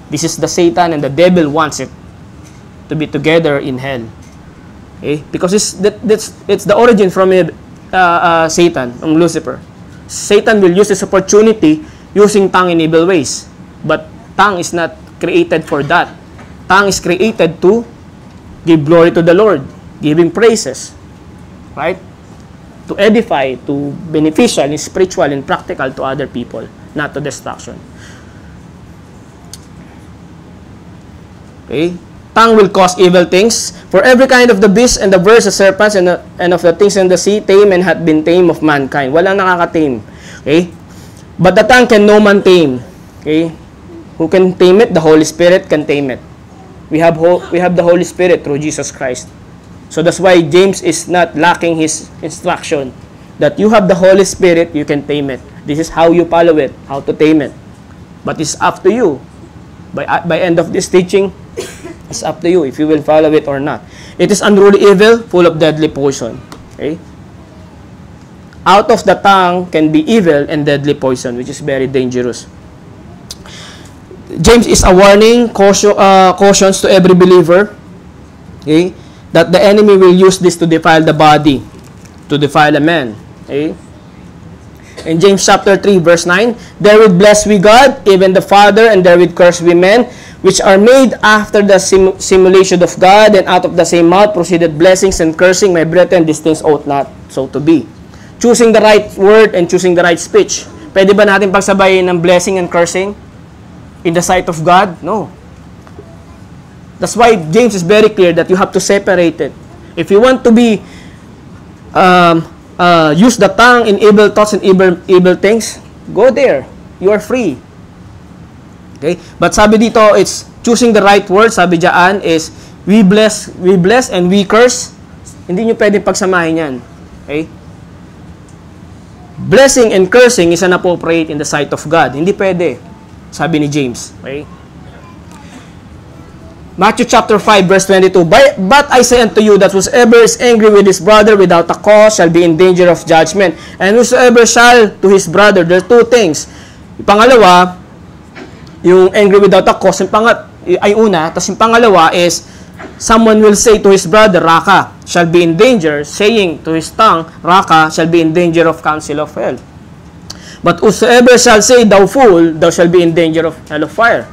This is the Satan and the devil wants it to be together in hell. Okay? Because it's the origin from Satan, from Lucifer. Satan will use this opportunity using tongue in evil ways. But tongue is not created for that. Tongue is created to give glory to the Lord, giving praises. Right? To edify, to beneficial, and spiritual, and practical to other people, not to destruction. Okay? tongue will cause evil things. For every kind of the beasts and the birds, the serpents, and of the things in the sea, tame and hath been tame of mankind. Walang nakaka-tame. Okay? But the tongue can no man tame. Okay? Who can tame it? The Holy Spirit can tame it. We have the Holy Spirit through Jesus Christ. So that's why James is not lacking his instruction. That you have the Holy Spirit, you can tame it. This is how you follow it, how to tame it. But it's up to you. By end of this teaching, it's up to you if you will follow it or not. It is unruly evil, full of deadly poison. Okay? Out of the tongue can be evil and deadly poison, which is very dangerous. James is a warning, cautions to every believer, okay, that the enemy will use this to defile the body, to defile a man. Okay? In James chapter 3, verse 9, therewith bless we God, even the Father, and therewith curse we men, which are made after the simulation of God, and out of the same mouth proceeded blessings and cursing. My brethren, these things ought not so to be. Choosing the right word and choosing the right speech. Pwede ba natin pagsabayin ng blessing and cursing in the sight of God? No. That's why James is very clear that you have to separate it. If you want to be use the tongue in evil thoughts and evil things, go there. You are free. Okay? But sabi dito, it's choosing the right word. Sabi diyan is we bless and we curse. Hindi nyo pwedeng pagsamahin yan. Okay? Blessing and cursing is inappropriate in the sight of God. Hindi pwede. Sabi ni James. Okay? Matthew chapter 5 verse 22. But I say unto you that whosoever is angry with his brother without a cause shall be in danger of judgment. And whosoever shall to his brother, there are two things. Yung pangalawa, yung angry without a cause, ay una, tapos yung pangalawa is, someone will say to his brother, Raka, shall be in danger, saying to his tongue, Raka, shall be in danger of council of hell. But whosoever shall say, thou fool, thou shall be in danger of hell of fire.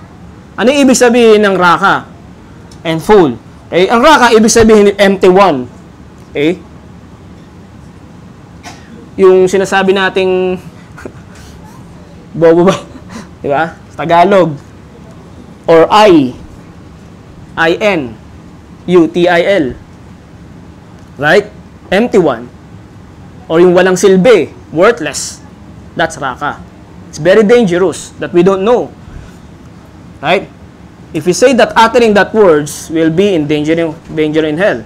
Ano yung ibig sabihin ng Raka and fool? Okay? Ang Raka, ibig sabihin empty one. Okay? Yung sinasabi nating bobo ba? Diba? Tagalog. Or I-N-U-T-I-L. Right? Empty one. Or yung walang silbi. Worthless. That's Raka. It's very dangerous that we don't know. Right? If we say that uttering that words will be in danger in hell.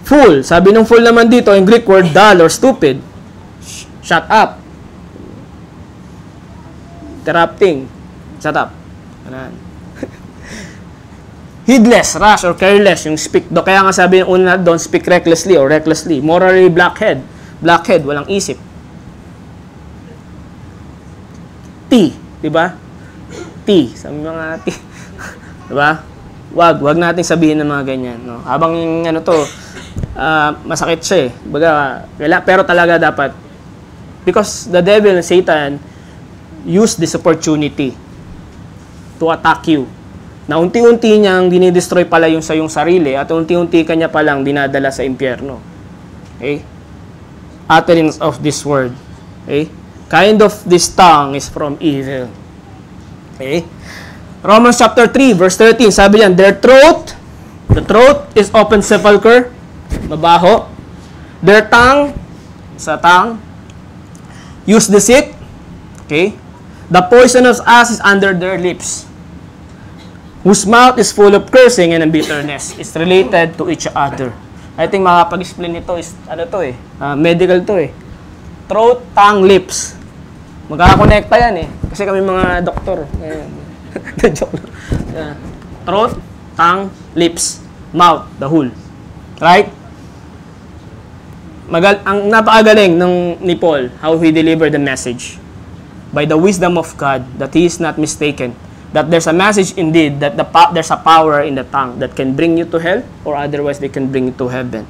Fool. Sabi ng fool naman dito, in Greek word, dull or stupid. Shut up. Interrupting. Shut up. Anan. Heedless, rash, or careless. Yung speak. Kaya nga sabi yung una, don't speak recklessly or recklessly. Morally blackhead. Blackhead, walang isip. T. Diba? T. Sabi mga T. Diba? Wag nating sabihin ng mga ganyan. No? Habang masakit siya eh. Baga, pero talaga dapat. Because the devil and Satan use this opportunity to attack you. Na unti-unti niyang dinidestroy pala yung sa iyong sarili at unti-unti kanya palang dinadala sa impyerno. Okay? Utterance of this word. Okay? Kind of this tongue is from evil. Okay? Romans chapter 3 verse 13, sabi yan, the throat is open sepulcher, mabaho. Their tongue, sa tongue, use deceit. Okay? The poisonous ass is under their lips, whose mouth is full of cursing and bitterness. It's related to each other. I think makapag-explain nito is, medical to eh. Throat, tongue, lips. Magkakakonekta yan eh. Kasi kami mga doktor. Joke lang. Throat, tongue, lips, mouth, the whole. Right? Ang napakagaling ni Paul, how he delivered the message. By the wisdom of God, that he is not mistaken. That there's a message indeed, that there's a power in the tongue that can bring you to hell, or otherwise they can bring you to heaven.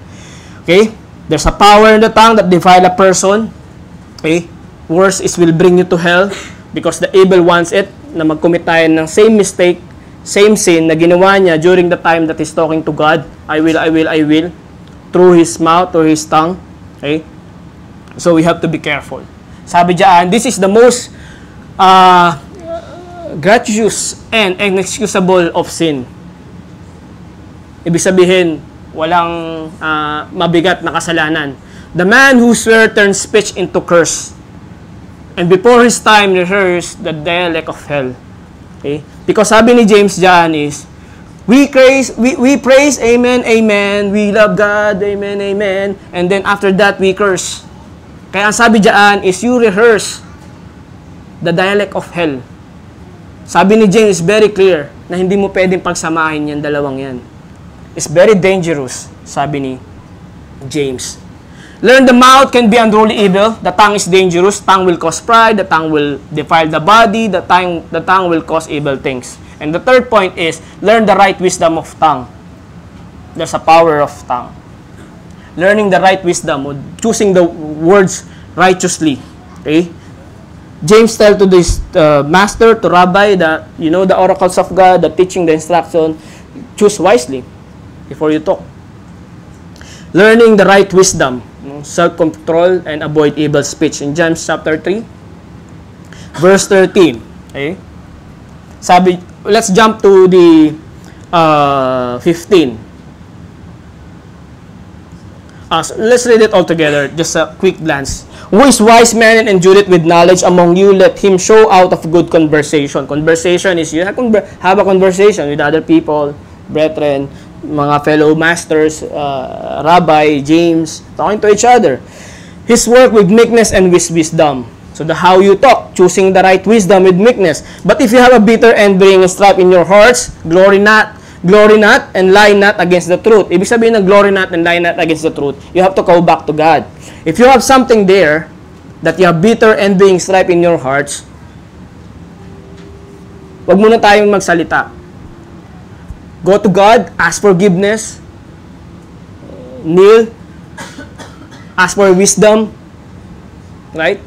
Okay? There's a power in the tongue that defile a person. Okay? Worse is will bring you to hell because the evil wants it, na mag-commit tayo ng same mistake, same sin na ginawa niya during the time that he's talking to God. I will, through his mouth or his tongue. Okay? So we have to be careful. Sabi diyan, this is the most gratuitous and inexcusable of sin. Ibig sabihin, walang mabigat na kasalanan. The man who swear turns speech into curse. And before his time rehearsed the dialect of hell. Okay? Because sabi ni James dyan is, we praise, amen, amen, we love God, amen, amen, and then after that, we curse. Kaya ang sabi dyan is, you rehearse the dialect of hell. Sabi ni James, is very clear, na hindi mo pwedeng pagsamahin yan, dalawang yan. It's very dangerous, sabi ni James. Learn the mouth can be unruly evil. The tongue is dangerous. Tongue will cause pride. The tongue will defile the body. The tongue will cause evil things. And the third point is, learn the right wisdom of tongue. There's a power of tongue. Learning the right wisdom, choosing the words righteously. Okay? James tell to this master, to rabbi, that the oracles of God, the teaching, the instruction, choose wisely before you talk. Learning the right wisdom, self-control, and avoid evil speech. In James chapter 3, verse 13. Okay? Sabi, let's jump to the 15. So let's read it all together, just a quick glance. Who is wise man and endued with knowledge among you? Let him show out of good conversation. Conversation is you have a conversation with other people, brethren, mga fellow masters, Rabbi, James, talking to each other. His work with meekness and with wisdom. So how you talk, choosing the right wisdom with meekness. But if you have a bitter envying and strife in your hearts, glory not, and lie not against the truth. Ibig sabihin ng glory not and lie not against the truth, you have to go back to God. If you have something there, that you have bitter envying, strife in your hearts, wag muna tayong magsalita. Go to God, ask forgiveness, kneel, ask for wisdom, right?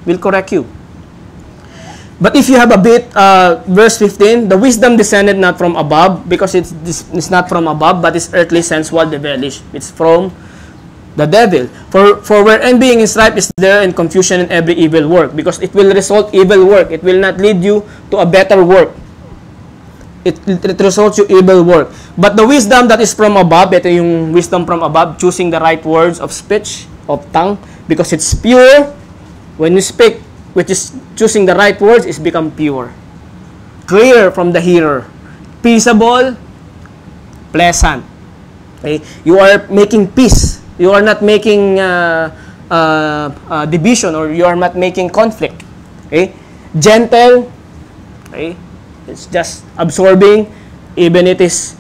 Will correct you. But if you have a bit, verse 15, the wisdom descended not from above, because it's not from above, but it's earthly, sensual, devilish. It's from the devil. For where envying and strife is there, and confusion in every evil work, because it will result evil work. It will not lead you to a better work. It results you evil work. But the wisdom that is from above, ito yung wisdom from above, choosing the right words of speech, of tongue, because it's pure. When you speak, which is choosing the right words, is become pure. Clear from the hearer. Peaceable, pleasant. Okay? You are making peace. You are not making division, or you are not making conflict. Okay? Gentle. Okay? It's just absorbing, even it is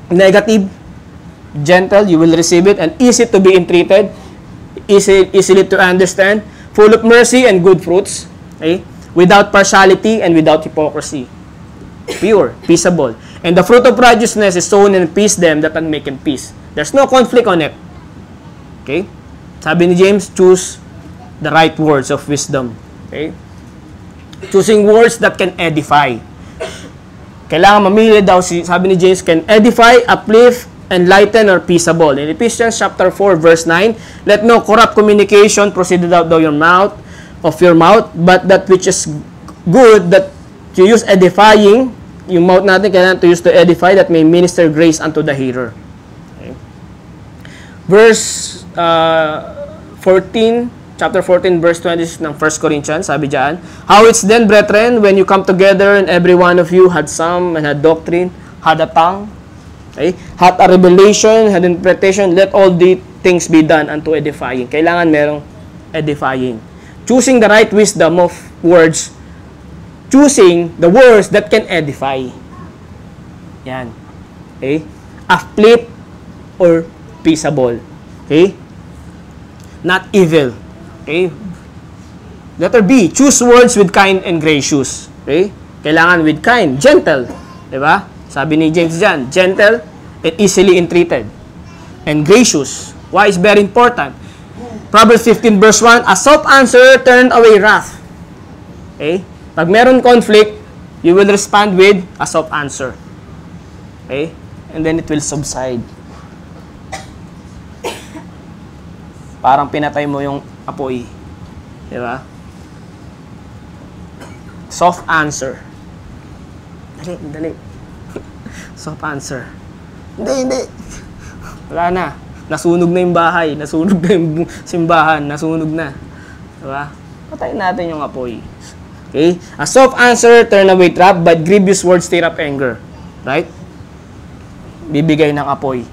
negative, gentle, you will receive it, and easy to be entreated, easily to understand, full of mercy and good fruits, okay? Without partiality and without hypocrisy, pure, peaceable. And the fruit of righteousness is sown in peace them that are making peace. There's no conflict on it. Okay? Sabi ni James, choose the right words of wisdom. Okay? Choosing words that can edify. Kailangan mamili daw, sabi ni James, can edify, uplift, enlighten, or peaceable. In Ephesians chapter 4, verse 9, let no corrupt communication proceed out of your mouth, but that which is good, that you use edifying, yung mouth natin kailangan to use to edify, that may minister grace unto the hearer. Okay. Verse 14, chapter 14, verse 26 ng 1 Corinthians, sabi dyan, how it's then, brethren, when you come together, and every one of you had some, and had doctrine, had a tongue, okay, had a revelation, had interpretation, let all the things be done unto edifying. Kailangan merong edifying. Choosing the right wisdom of words, choosing the words that can edify. Yan. Okay? Uplift or peaceable. Okay? Not evil. Okay? Letter B, choose words with kind and gracious. Okay? Kailangan with kind, gentle. Diba? Sabi ni James dyan, gentle and easily entreated. And gracious. Why is very important? Proverbs 15 verse 1, a soft answer turn away wrath. Okay? Pag meron conflict, you will respond with a soft answer. Okay? And then it will subside. Parang pinatay mo yung apoy. Diba? Soft answer. Dali. Soft answer. Hindi. Wala na. Nasunog na yung bahay. Nasunog na yung simbahan. Nasunog na. Diba? Patayin natin yung apoy. Okay? A soft answer turn away wrath, but grievous words stir up anger. Right? Bibigay ng apoy.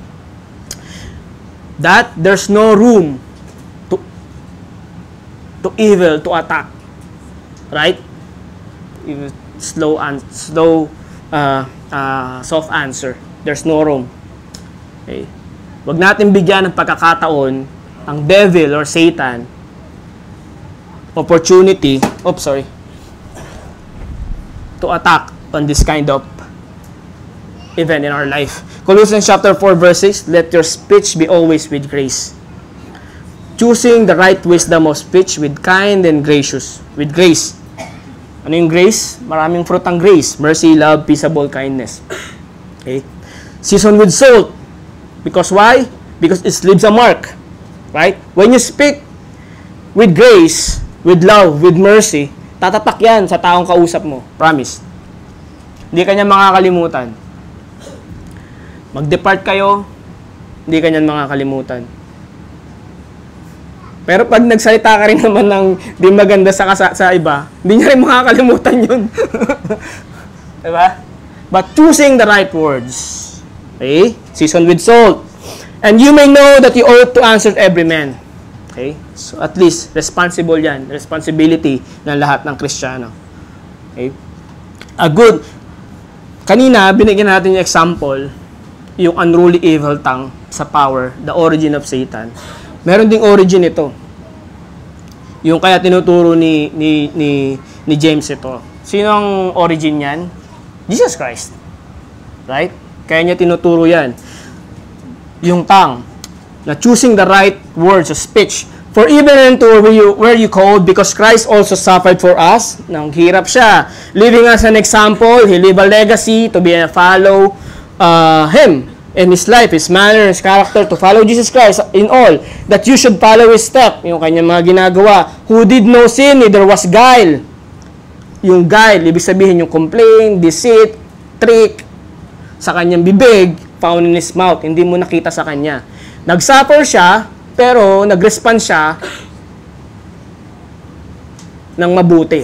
That there's no room to evil to attack. Right? Soft answer. There's no room. Okay? Wag natin bigyan ng pagkakataon ang devil or Satan opportunity, to attack on this kind of event in our life. Colossians chapter 4 verse 6, let your speech be always with grace. Choosing the right wisdom of speech with kind and gracious. With grace. Ano yung grace? Maraming fruit ang grace. Mercy, love, peaceable, kindness. Okay? Seasoned with salt. Because why? Because it leaves a mark. Right? When you speak with grace, with love, with mercy, tatatak yan sa taong kausap mo. Promise. Hindi ka niya makakalimutan. Mag-depart kayo, hindi ka niyan makakalimutan. Pero pag nagsalita ka rin naman ng di maganda sa iba, hindi niya rin makakalimutan yun. Diba? But choosing the right words. Okay? Seasoned with salt. And you may know that you ought to answer every man. Okay? So at least, responsible yan. Responsibility ng lahat ng Kristiyano. Okay? Kanina, binigyan natin yung example, yung unruly evil tongue sa power, the origin of Satan. Meron ding origin ito. Yung kaya tinuturo ni James ito. Sino ang origin niyan? Jesus Christ. Right? Kaya niya tinuturo yan. Yung tongue, na choosing the right words of speech. For even into where you called, because Christ also suffered for us. Nang hirap siya. Leaving us an example, He leave a legacy to be a follow Him in His life, His manner, His character, to follow Jesus Christ in all, that you should follow His step. Yung kanyang mga ginagawa. Who did no sin, neither was guile. Yung guile, ibig sabihin yung complaint, deceit, trick, sa kanyang bibig, found in His mouth. Hindi mo nakita sa kanya. Nag-suffer siya, pero nag-respond siya ng mabuti.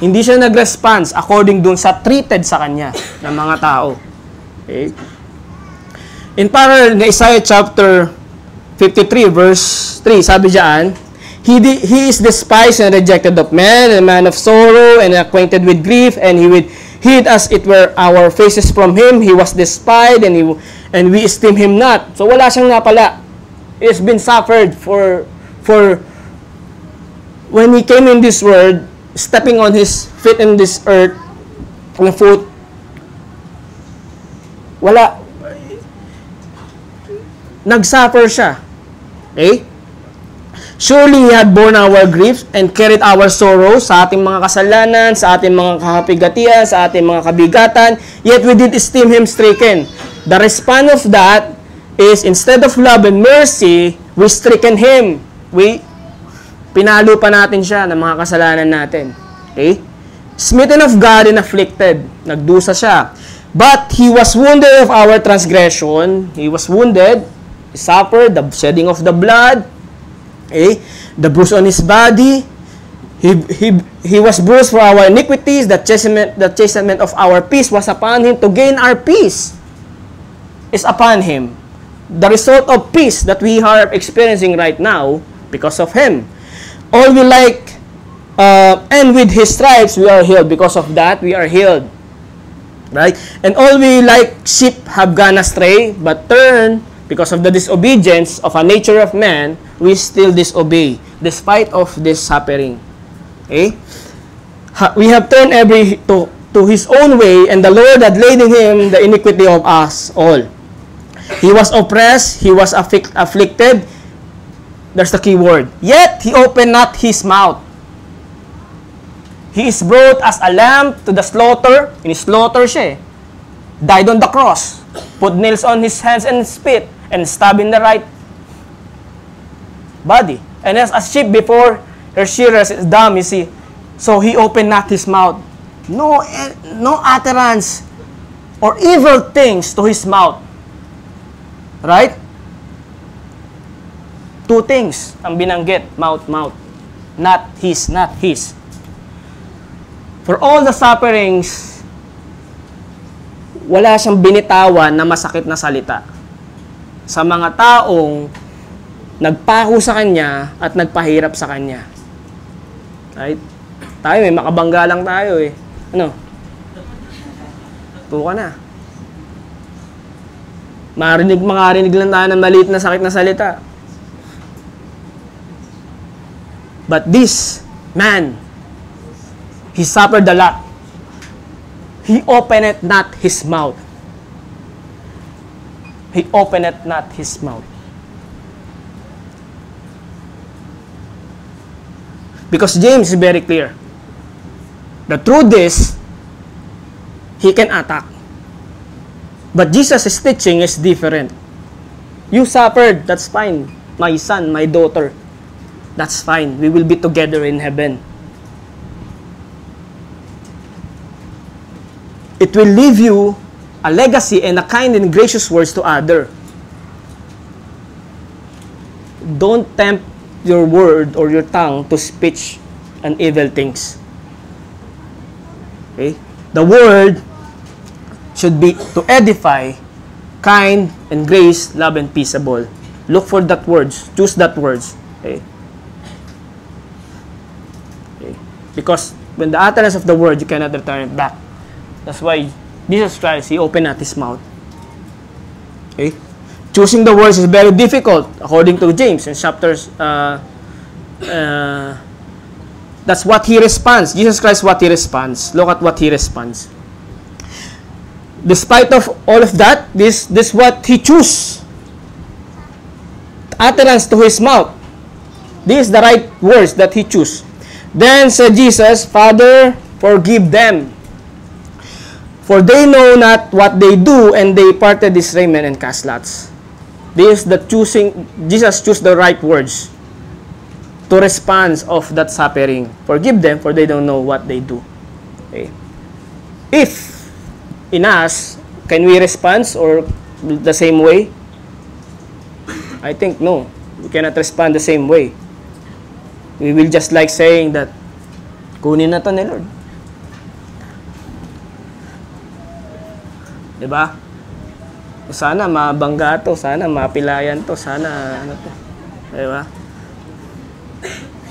Hindi siya nag-response according dun sa treated sa kanya ng mga tao. Okay? In parallel, in Isaiah chapter 53 verse 3, sabi diyan, He is despised and rejected of men, a man of sorrow and acquainted with grief, and He would hid as it were our faces from Him. He was despised and we esteem Him not. So wala siyang napala. He has been suffered for when He came in this world, stepping on His feet in this earth, on the foot, wala. Nag-suffer siya. Okay? Surely He had borne our griefs and carried our sorrows, sa ating mga kasalanan, sa ating mga kahapigatian, sa ating mga kabigatan, yet we did esteem Him stricken. The response of that is, instead of love and mercy, we stricken Him. Pinalo pa natin siya ng mga kasalanan natin. Okay? Smitten of God and afflicted. Nagdusa siya. But He was wounded of our transgression. He was wounded. He suffered the shedding of the blood. Okay? The bruise on His body. He was bruised for our iniquities. The chastisement of our peace was upon Him. To gain our peace is upon Him. The result of peace that we are experiencing right now, because of Him. All we like, and with His stripes we are healed. Because of that, we are healed. Right? And all we like sheep have gone astray, but turn, because of the disobedience of a nature of man, we still disobey, despite of this suffering. Okay? We have turned every to his own way, and the Lord had laid in Him the iniquity of us all. He was oppressed, He was afflicted. There's the key word. Yet He opened not His mouth. He is brought as a lamb to the slaughter. In-slaughter siya eh. Died on the cross. Put nails on His hands and feet, and stabbed in the right body. And as a sheep before her shearers is dumb, you see. So He opened not His mouth. no utterance or evil things to his mouth. Right? Two things ang binanggit, mouth. Not his. For all the sufferings, wala siyang binitawan na masakit na salita sa mga taong nagpako sa kanya at nagpahirap sa kanya. Right? Tayo, may makabangga lang tayo eh. Ano? Tuka na. Makarinig lang tayo ng maliit na sakit na salita. But this man, he suffered a lot. He opened not his mouth. He opened not his mouth. Because James is very clear. The truth is, he can attack. But Jesus' teaching is different. You suffered, that's fine. My son, my daughter, that's fine. We will be together in heaven. It will leave you a legacy and a kind and gracious words to other. Don't tempt your word or your tongue to speech and evil things. Okay? The word should be to edify, kind, and grace, love, and peaceable. Look for that words. Choose that words. Okay? Okay? Because when the utterance of the word, you cannot return it back. That's why Jesus Christ, he opened not his mouth. Okay? Choosing the words is very difficult, according to James in chapters. That's what he responds. Jesus Christ, what he responds. Look at what he responds. Despite of all of that, this what he chose. Utterance to his mouth. This is the right words that he chose. Then said Jesus, Father, forgive them, for they know not what they do, and they parted his raiment and cast lots. This is the choosing. Jesus chose the right words to respond of that suffering. Forgive them, for they don't know what they do. Okay. If in us, can we respond or the same way? I think no. We cannot respond the same way. We will just like saying that, kunin na to ni Lord. Diba? Sana mabangga to, sana mapilayan to, sana ano to. Diba?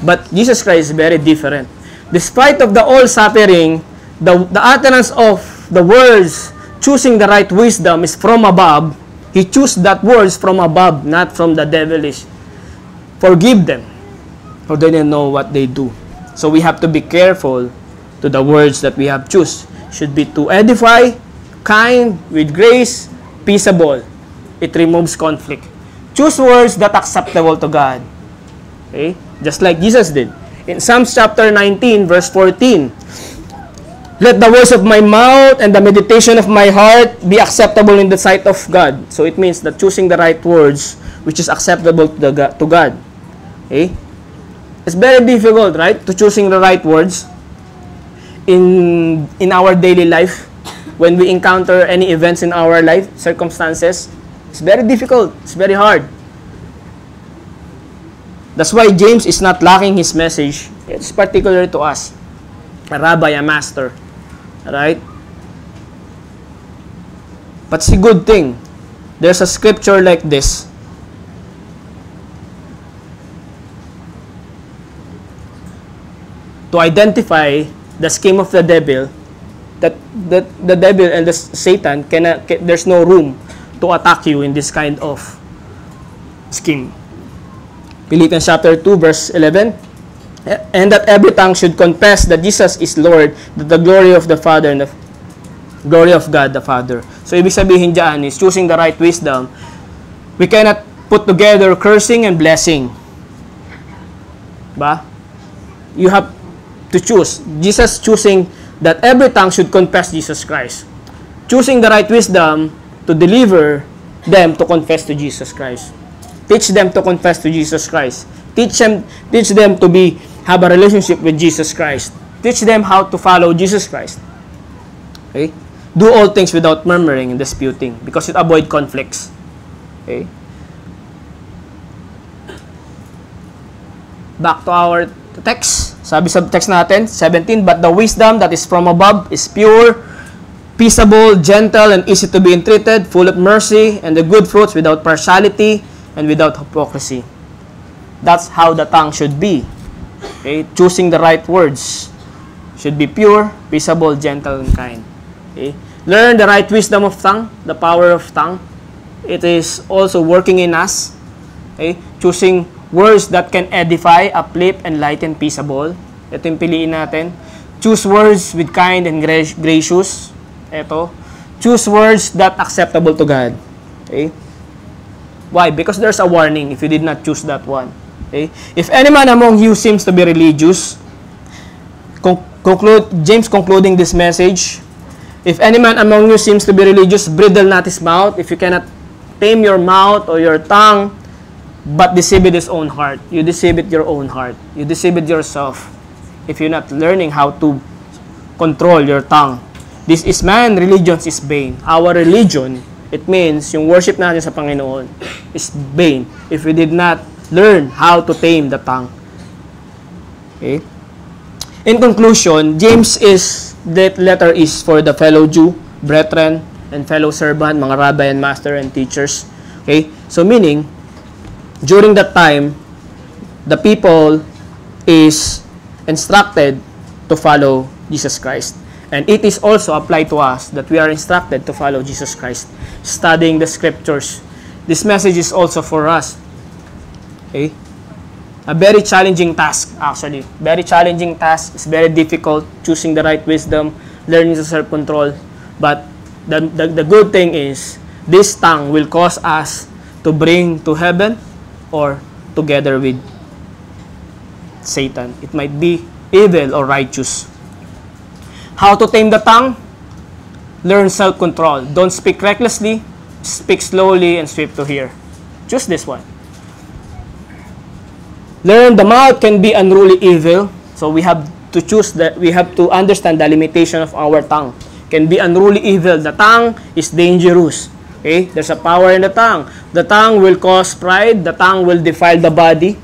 But Jesus Christ is very different. Despite of the all suffering, the utterance of the words, choosing the right wisdom is from above. He chose that words from above, not from the devilish. Forgive them, for they don't know what they do. So we have to be careful to the words that we have choose. Should be to edify, kind, with grace, peaceable. It removes conflict. Choose words that are acceptable to God. Okay? Just like Jesus did. In Psalms chapter 19, verse 14, let the words of my mouth and the meditation of my heart be acceptable in the sight of God. So it means that choosing the right words which is acceptable to God. Okay? It's very difficult, right? To choosing the right words in our daily life. When we encounter any events in our life, circumstances, it's very difficult. It's very hard. That's why James is not lacking his message. It's particular to us. A rabbi, a master. Right? But it's a good thing. There's a scripture like this. To identify the scheme of the devil, that the devil and the Satan there's no room to attack you in this kind of scheme. Philippians chapter 2 verse 11, and that every tongue should confess that Jesus is Lord, that the glory of the Father and the glory of God the Father. So ibig sabihin dyan is choosing the right wisdom. We cannot put together cursing and blessing. Ba? You have to choose. Jesus choosing that every tongue should confess Jesus Christ. Choosing the right wisdom to deliver them to confess to Jesus Christ. Teach them to confess to Jesus Christ. Teach them to have a relationship with Jesus Christ. Teach them how to follow Jesus Christ. Okay? Do all things without murmuring and disputing, because it avoid conflicts. Okay? Back to our text. Sabi sa text natin, 17, but the wisdom that is from above is pure, peaceable, gentle, and easy to be entreated, full of mercy, and the good fruits without partiality and without hypocrisy. That's how the tongue should be. Okay? Choosing the right words. Should be pure, peaceable, gentle, and kind. Okay? Learn the right wisdom of tongue, the power of tongue. It is also working in us. Okay? Choosing words that can edify, uplift, enlighten, peaceable. Ito yung piliin natin. Choose words with kind and gracious. Ito. Choose words that acceptable to God. Okay? Why? Because there's a warning if you did not choose that one. Okay? If any man among you seems to be religious, James concluding this message, if any man among you seems to be religious, bridle not his mouth. If you cannot tame your mouth or your tongue, but deceive it his own heart. You deceive it your own heart. You deceive it yourself. If you're not learning how to control your tongue. This is man, religion is vain. Our religion, it means yung worship natin sa Panginoon is vain if we did not learn how to tame the tongue. Okay? In conclusion, that letter is for the fellow Jew, brethren, and fellow servant, mga rabbi and master and teachers. Okay? So meaning, during that time, the people is instructed to follow Jesus Christ. And it is also applied to us that we are instructed to follow Jesus Christ, studying the scriptures. This message is also for us. Okay? A very challenging task, actually. Very challenging task. It's very difficult, choosing the right wisdom, learning to self-control. But the good thing is, this tongue will cause us to bring to heaven or together with Satan. It might be evil or righteous. How to tame the tongue? Learn self-control. Don't speak recklessly. Speak slowly and swift to hear. Choose this one. Learn the mouth can be unruly evil. So we have to choose that. We have to understand the limitation of our tongue. Can be unruly evil. The tongue is dangerous. Okay? There's a power in the tongue. The tongue will cause pride. The tongue will defile the body.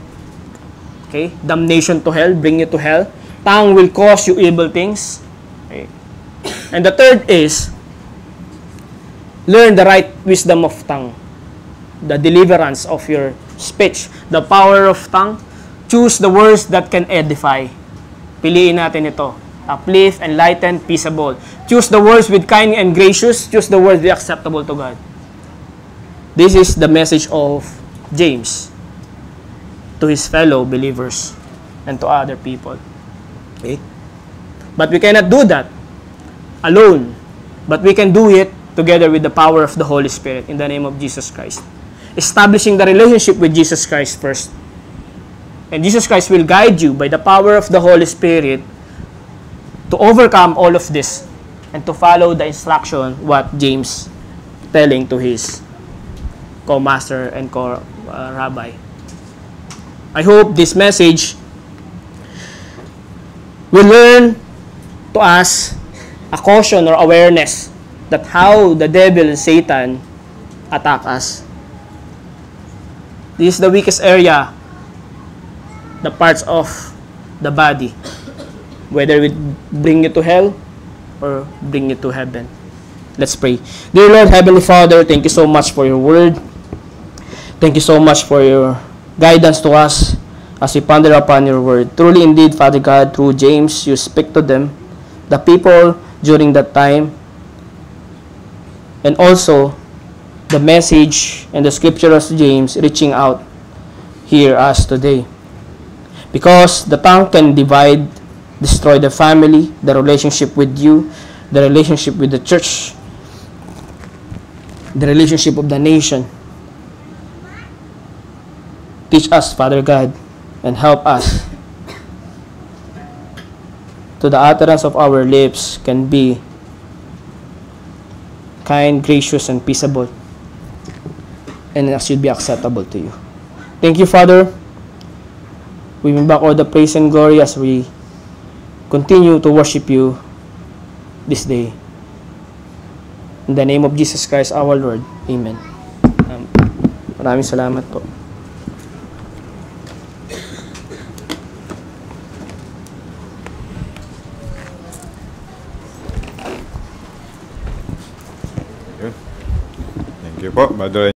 Okay? Damnation to hell. Bring you to hell. Tongue will cause you evil things. Okay? And the third is, learn the right wisdom of tongue. The deliverance of your speech. The power of tongue. Choose the words that can edify. Piliin natin ito. Uplift, enlighten, peaceable. Choose the words with kind and gracious. Choose the words that are acceptable to God. This is the message of James to his fellow believers and to other people. Okay? But we cannot do that alone. But we can do it together with the power of the Holy Spirit in the name of Jesus Christ. Establishing the relationship with Jesus Christ first. And Jesus Christ will guide you by the power of the Holy Spirit to overcome all of this and to follow the instruction what James telling to his co-master and co-rabbi. I hope this message will learn to us a caution or awareness that how the devil and Satan attack us. This is the weakest area, the parts of the body, whether it bring you to hell or bring you to heaven. Let's pray. Dear Lord, Heavenly Father, thank you so much for your word. Thank you so much for your guidance to us as we ponder upon your word. Truly indeed, Father God, through James, you speak to them, the people during that time, and also the message and the scripture of James reaching out here us today. Because the tongue can divide, destroy the family, the relationship with you, the relationship with the church, the relationship of the nation. Teach us, Father God, and help us to the utterance of our lips can be kind, gracious, and peaceable, and that should be acceptable to you. Thank you, Father. We bring back all the praise and glory as we continue to worship you this day. In the name of Jesus Christ, our Lord. Amen. Maraming salamat po. Thank you po, Brother